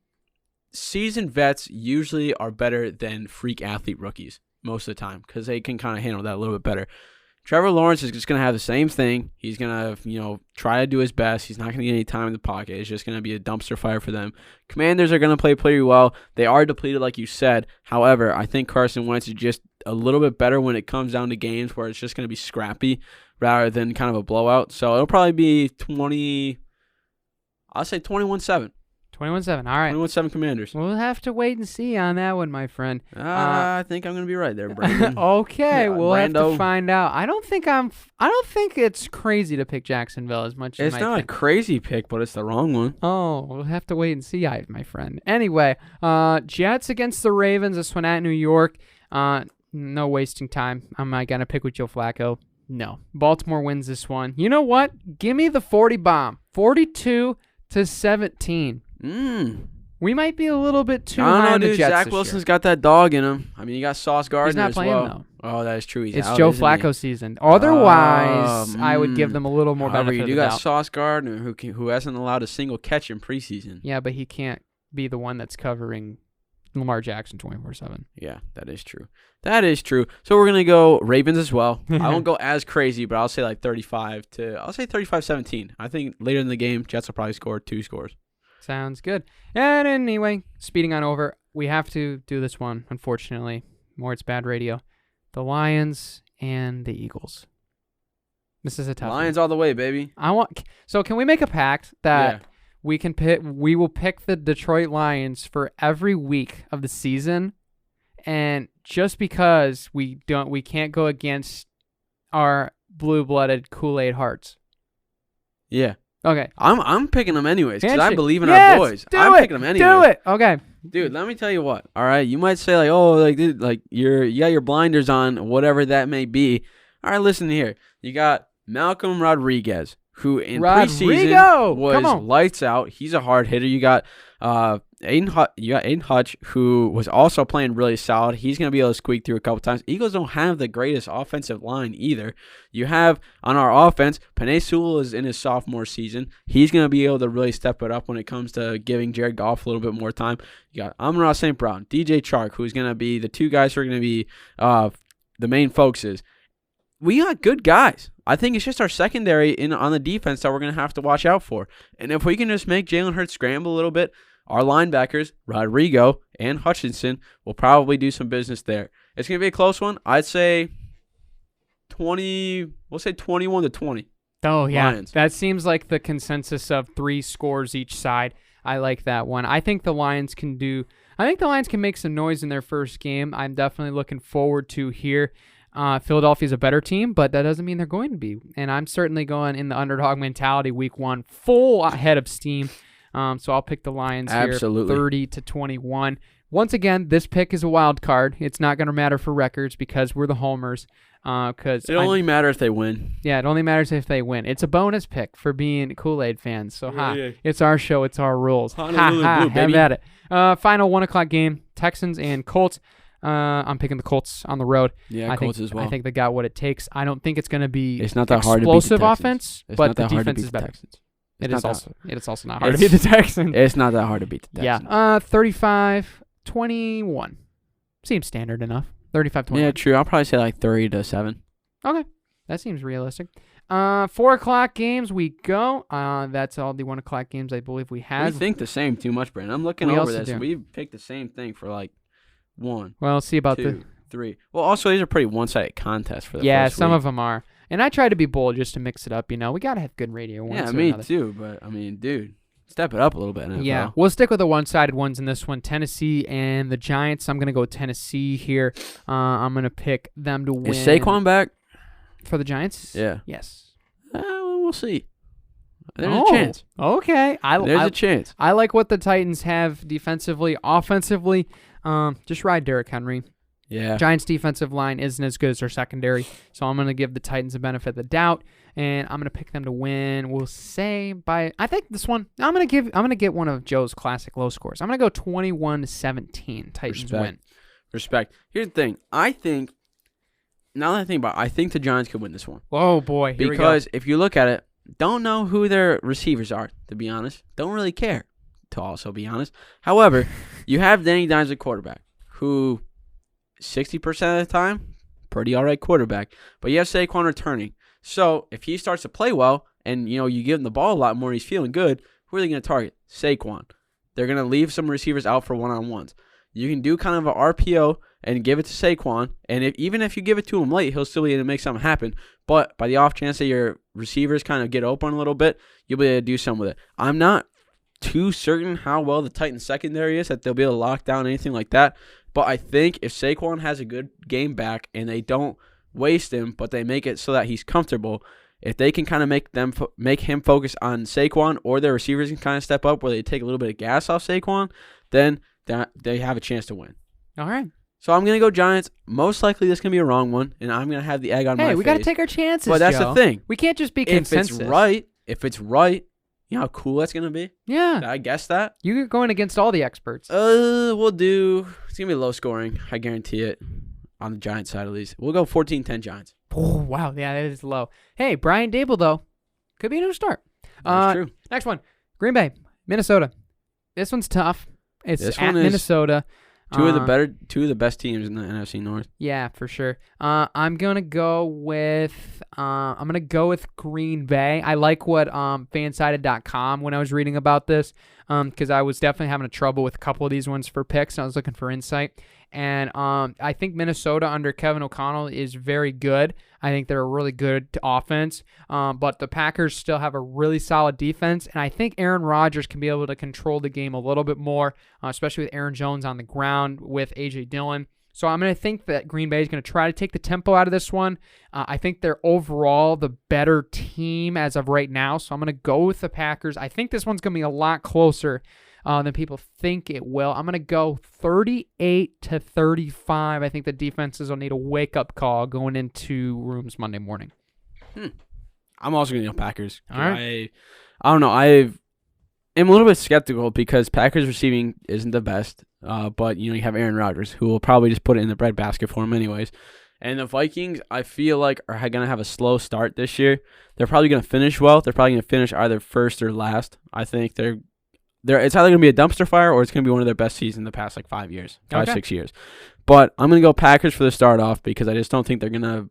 vets usually are better than freak athlete rookies most of the time because they can kind of handle that a little bit better. Trevor Lawrence is just going to have the same thing. He's going to, try to do his best. He's not going to get any time in the pocket. It's just going to be a dumpster fire for them. Commanders are going to play pretty well. They are depleted, like you said. However, I think Carson Wentz is just a little bit better when it comes down to games where it's just going to be scrappy rather than kind of a blowout. So it'll probably be 21-7. 21-7. All right. 21-7 Commanders. We'll have to wait and see on that one, my friend. I think I'm going to be right there, Brandon. Okay, we'll have to find out. I don't think it's crazy to pick Jacksonville as much as it's not a crazy pick, but it's the wrong one. Oh, we'll have to wait and see, my friend. Anyway, Jets against the Ravens. This one at New York. No wasting time. Am I going to pick with Joe Flacco? No. Baltimore wins this one. You know what? Give me the 40 bomb. 42-17. We might be a little bit too high on the Jets. Zach Wilson's got that dog in him. I mean, you got Sauce Gardner as well. He's not playing, though. Oh, that is true. It's Joe Flacco season. Otherwise, I would give them a little more benefit of the doubt. You got Sauce Gardner, who hasn't allowed a single catch in preseason. Yeah, but he can't be the one that's covering Lamar Jackson 24/7. Yeah, that is true. So we're going to go Ravens as well. I won't go as crazy, but I'll say like 35-17. I think later in the game, Jets will probably score 2 scores. Sounds good. And anyway, speeding on over, we have to do this one, unfortunately. More it's bad radio. The Lions and the Eagles. This is a tough Lions all the way, baby. So can we make a pact that we will pick the Detroit Lions for every week of the season, and just because we can't go against our blue-blooded Kool-Aid hearts. Yeah. Okay. I'm picking them anyways because I believe in our boys. I'm picking them anyways. Do it. Okay. Dude, let me tell you what. All right, you might say like, oh, like dude, like you got your blinders on, whatever that may be. All right, listen here. You got Malcolm Rodriguez, who in preseason was lights out. He's a hard hitter. You got Aiden Hutch, who was also playing really solid. He's going to be able to squeak through a couple times. Eagles don't have the greatest offensive line either. You have on our offense, Penei Sewell is in his sophomore season. He's going to be able to really step it up when it comes to giving Jared Goff a little bit more time. You got Amon-Ra St. Brown, DJ Chark, who's going to be the 2 guys who are going to be the main focuses. We got good guys. I think it's just our secondary on the defense that we're going to have to watch out for. And if we can just make Jalen Hurts scramble a little bit, our linebackers, Rodrigo and Hutchinson, will probably do some business there. It's going to be a close one. I'd say 21-20. Oh, yeah. Lions. That seems like the consensus of 3 scores each side. I like that one. I think the Lions can make some noise in their first game. I'm definitely looking forward to here. Philadelphia's a better team, but that doesn't mean they're going to be. And I'm certainly going in the underdog mentality week 1, full head of steam. So I'll pick the Lions Absolutely. here 30-21. Once again, this pick is a wild card. It's not going to matter for records because we're the homers. It only matters if they win. Yeah, it only matters if they win. It's a bonus pick for being Kool-Aid fans. So, it's our show. It's our rules. Honolulu Blue, have baby. at it. Final 1 o'clock game, Texans and Colts. I'm picking the Colts on the road. Yeah, Colts as well. I think they got what it takes. I don't think it's going to be It's not that hard to beat the explosive Texans. offense, It's but not the that hard to defense beat is the better. Texans. It is also not hard to It's- beat the Texans. It's not that hard to beat the Texans. Yeah, 35-21. Seems standard enough. 35-21. Yeah, true. I'll probably say like 30-7. Okay, that seems realistic. 4 o'clock games we go. That's all the 1 o'clock games I believe we We had. think the same too much, Brandon. I'm looking We over also this. do. We picked the same thing for like 1, Well, see about 2, 3. Well, also these are pretty one-sided contests for the yeah, first some week. of them are. And I try to be bold just to mix it up. You know, we gotta have good radio. Yeah, once or me another. too. But I mean, dude, step it up a little bit. NFL. Yeah, we'll stick with the one-sided ones in this one. Tennessee and the Giants. I'm gonna go Tennessee here. I'm gonna pick them to win. Is Saquon back? For the Giants? Yeah. Yes. We'll see. There's Oh, a chance. Okay. There's a chance. I like what the Titans have defensively, offensively. Just ride Derrick Henry. Yeah. Giants' defensive line isn't as good as their secondary, so I'm going to give the Titans the benefit of the doubt, and I'm going to pick them to win. We'll say by I think this one I'm going to get one of Joe's classic low scores. I'm going to go 21-17. Titans win. Respect. Here's the thing. I think now that I think about it, I think the Giants could win this one. Oh boy, here Because if you look at it, don't know who their receivers are, to be honest. Don't really care, to also be honest. However, you have Danny Dimes at quarterback, who 60% of the time, pretty all right quarterback. But you have Saquon returning. So if he starts to play well and you give him the ball a lot more and he's feeling good, who are they going to target? Saquon. They're going to leave some receivers out for one-on-ones. You can do kind of an RPO and give it to Saquon, and even if you give it to him late, he'll still be able to make something happen. But by the off chance that your receivers kind of get open a little bit, you'll be able to do something with it. I'm not too certain how well the Titans secondary is that they'll be able to lock down anything like that. But I think if Saquon has a good game back and they don't waste him, but they make it so that he's comfortable, if they can kind of make him focus on Saquon, or their receivers can kind of step up where they take a little bit of gas off Saquon, then they have a chance to win. All right. So I'm going to go Giants. Most likely this is going to be a wrong one, and I'm going to have the egg on my face. Hey, we got to take our chances, But that's Joe. the thing. We can't just be If consensus. it's right, you know how cool that's going to be? Yeah. Did I guess that? You're going against all the experts. It's going to be low scoring. I guarantee it. On the Giants side, at least. We'll go 14-10 Giants. Oh, wow. Yeah, that is low. Hey, Brian Dable, though, could be a new start. That's true. Next one. Green Bay, Minnesota. This one's tough. It's This at one is Minnesota. Two of the best teams in the NFC North. Yeah, for sure. I'm gonna go with Green Bay. I like what fansided.com when I was reading about this, because I was definitely having trouble with a couple of these ones for picks, and I was looking for insight. And I think Minnesota under Kevin O'Connell is very good. I think they're a really good offense, but the Packers still have a really solid defense, and I think Aaron Rodgers can be able to control the game a little bit more, especially with Aaron Jones on the ground with A.J. Dillon. So I'm going to think that Green Bay is going to try to take the tempo out of this one. I think they're overall the better team as of right now, so I'm going to go with the Packers. I think this one's going to be a lot closer than people think it will. I'm going to go 38-35. I think the defenses will need a wake-up call going into rooms Monday morning. I'm also going to go Packers. All right. I don't know. I am a little bit skeptical because Packers receiving isn't the best, but you have Aaron Rodgers, who will probably just put it in the breadbasket for him anyways. And the Vikings, I feel like, are going to have a slow start this year. They're probably going to finish well. They're probably going to finish either first or last. I think it's either going to be a dumpster fire or it's going to be one of their best seasons in the past 5 years, 6 years. But I'm going to go Packers for the start off because I just don't think they're not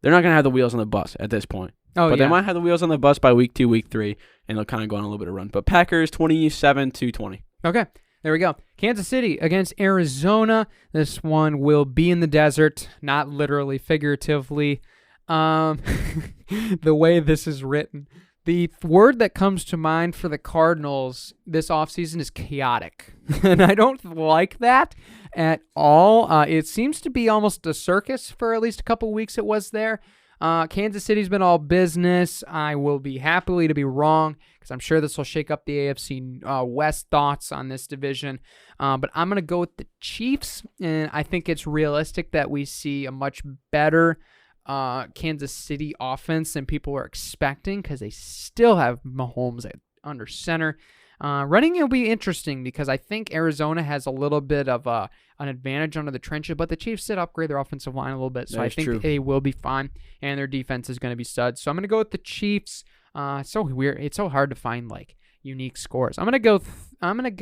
going to have the wheels on the bus at this point. But they might have the wheels on the bus by week 2, week 3, and they'll kind of go on a little bit of run. But Packers 27-20. Okay, there we go. Kansas City against Arizona. This one will be in the desert, not literally, figuratively. The way this is written. The word that comes to mind for the Cardinals this offseason is chaotic. And I don't like that at all. It seems to be almost a circus for at least a couple weeks it was there. Kansas City's been all business. I will be happily to be wrong because I'm sure this will shake up the AFC West thoughts on this division. But I'm going to go with the Chiefs, and I think it's realistic that we see a much better Kansas City offense than people were expecting because they still have Mahomes under center. Running will be interesting because I think Arizona has a little bit of an advantage under the trenches, but the Chiefs did upgrade their offensive line a little bit, so I think they will be fine, and their defense is going to be studs. So I'm going to go with the Chiefs. It's so weird. It's so hard to find like unique scores. I'm going to go. I think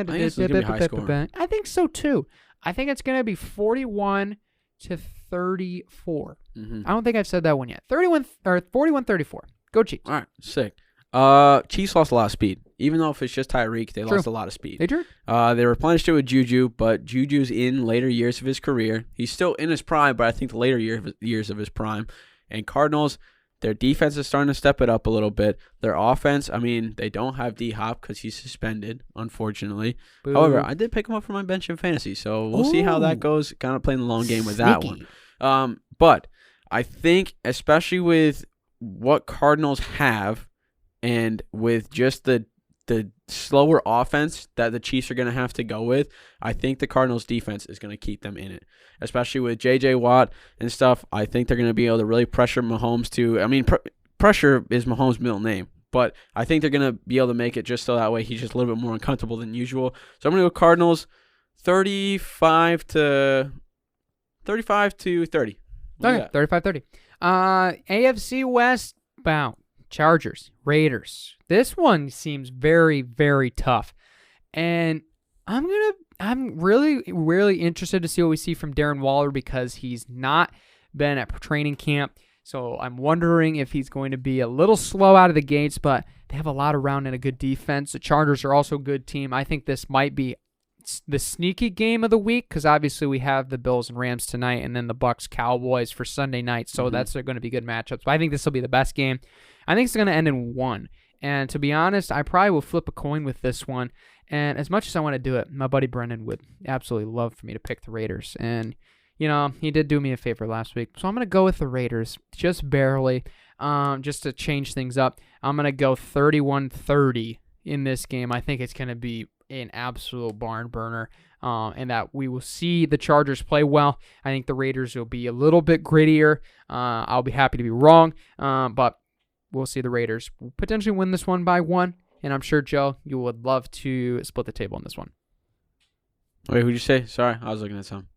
it's going to be high scoring. I think so too. I think it's going to be 41-34. Mm-hmm. I don't think I've said that one yet. 41-34. Go Chiefs. All right, sick. Chiefs lost a lot of speed. Even though if it's just Tyreek, they lost a lot of speed. They did. They replenished it with Juju, but Juju's in later years of his career. He's still in his prime, but I think the later years of his prime. And Cardinals, their defense is starting to step it up a little bit. Their offense, I mean, they don't have D-Hop because he's suspended, unfortunately. Boo. However, I did pick him up for my bench in fantasy, so we'll see how that goes. Kind of playing the long game with that one. But I think, especially with what Cardinals have, and with just the slower offense that the Chiefs are going to have to go with, I think the Cardinals' defense is going to keep them in it. Especially with J.J. Watt and stuff, I think they're going to be able to really pressure Mahomes to... I mean, pressure is Mahomes' middle name, but I think they're going to be able to make it just so that way he's just a little bit more uncomfortable than usual. So I'm going to go Cardinals 35 to 30. Okay, 35-30. AFC West, Bout. Chargers, Raiders. This one seems very, very tough. And I'm really, really interested to see what we see from Darren Waller because he's not been at training camp. So I'm wondering if he's going to be a little slow out of the gates, but they have a lot around and a good defense. The Chargers are also a good team. I think this might be the sneaky game of the week because obviously we have the Bills and Rams tonight and then the Bucs Cowboys for Sunday night. So that's going to be good matchups. But I think this will be the best game. I think it's going to end in 1. And to be honest, I probably will flip a coin with this one. And as much as I want to do it, my buddy Brendan would absolutely love for me to pick the Raiders. And, you know, he did do me a favor last week. So I'm going to go with the Raiders just barely, just to change things up. I'm going to go 31-30 in this game. I think it's going to be an absolute barn burner. And that we will see the Chargers play well. I think the Raiders will be a little bit grittier. I'll be happy to be wrong. But we'll see the Raiders potentially win this one by 1. And I'm sure, Joe, you would love to split the table on this one. Wait, who'd you say? Sorry, I was looking at some.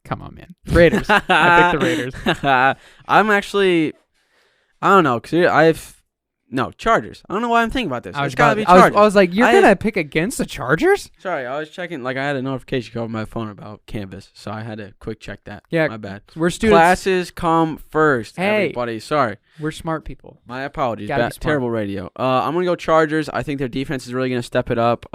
Come on, man. Raiders. I picked the Raiders. I'm actually, I don't know, because Chargers. I don't know why I'm thinking about this. It's got to be Chargers. I was like, you're going to pick against the Chargers? Sorry, I was checking. Like, I had a notification come on my phone about Canvas, so I had to quick check that. Yeah. My bad. We're students. Classes come first, everybody. Sorry. We're smart people. My apologies. Terrible radio. I'm going to go Chargers. I think their defense is really going to step it up,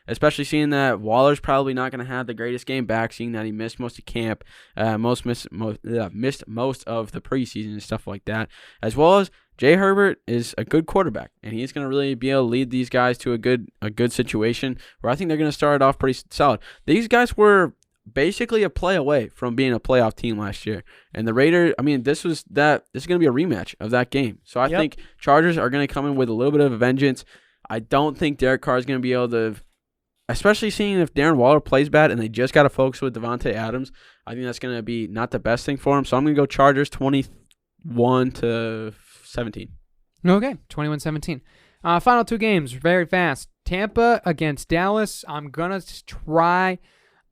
especially seeing that Waller's probably not going to have the greatest game back, seeing that he missed most of camp, missed most of the preseason and stuff like that, as well as Jay Herbert is a good quarterback, and he's going to really be able to lead these guys to a good situation where I think they're going to start off pretty solid. These guys were basically a play away from being a playoff team last year, and the Raiders. I mean, this is going to be a rematch of that game. So I think Chargers are going to come in with a little bit of a vengeance. I don't think Derek Carr is going to be able to, especially seeing if Darren Waller plays bad and they just got to focus with Devontae Adams. I think that's going to be not the best thing for him. So I'm going to go Chargers 21-17. Okay, 21-17. Final 2 games, very fast. Tampa against Dallas. I'm going to try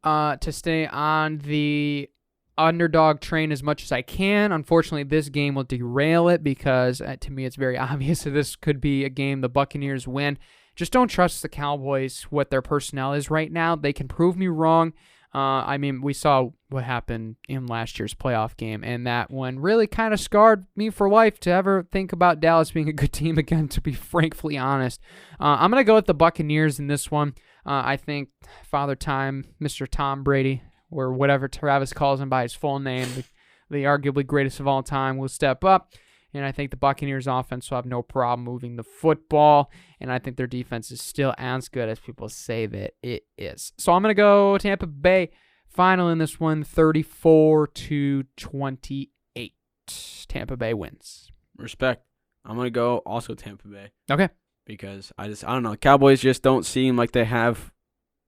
to stay on the underdog train as much as I can. Unfortunately, this game will derail it because to me it's very obvious that this could be a game the Buccaneers win. Just don't trust the Cowboys, what their personnel is right now. They can prove me wrong. I mean, we saw what happened in last year's playoff game, and that one really kind of scarred me for life to ever think about Dallas being a good team again, to be frankly honest. I'm going to go with the Buccaneers in this one. I think Father Time, Mr. Tom Brady, or whatever Travis calls him by his full name, the arguably greatest of all time, will step up. And I think the Buccaneers offense will have no problem moving the football. And I think their defense is still as good as people say that it is. So I'm going to go Tampa Bay. Final in this one, 34-28. Tampa Bay wins. Respect. I'm going to go also Tampa Bay. Okay. Because I don't know. Cowboys just don't seem like they have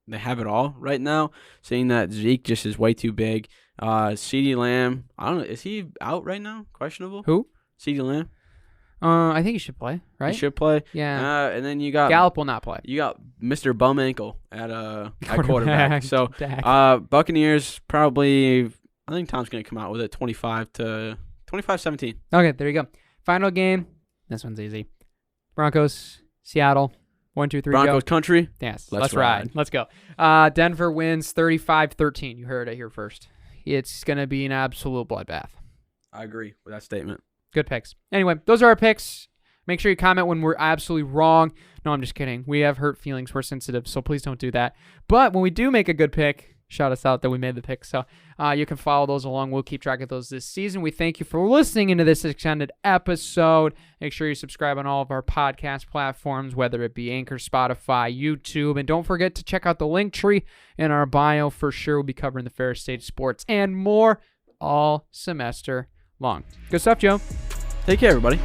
it all right now. Seeing that Zeke just is way too big. CeeDee Lamb, I don't know. Is he out right now? Questionable? Who? CeeDee Lamb. I think he should play, right? He should play. Yeah. And then you got Gallup will not play. You got Mr. Bum Ankle at quarterback. So Buccaneers probably. I think Tom's gonna come out with it 25-17. Okay, there you go. Final game. This one's easy. Broncos, Seattle. 1, 2, 3. Broncos go. country. Yes. Let's ride. Let's go. Denver wins 35-13. You heard it here first. It's gonna be an absolute bloodbath. I agree with that statement. Good picks. Anyway, those are our picks. Make sure you comment when we're absolutely wrong. No, I'm just kidding. We have hurt feelings. We're sensitive, so please don't do that. But when we do make a good pick, shout us out that we made the pick. So you can follow those along. We'll keep track of those this season. We thank you for listening into this extended episode. Make sure you subscribe on all of our podcast platforms, whether it be Anchor, Spotify, YouTube. And don't forget to check out the link tree in our bio. For sure, we'll be covering the Ferris State sports and more all semester long. Good stuff, Joe. Take care, everybody.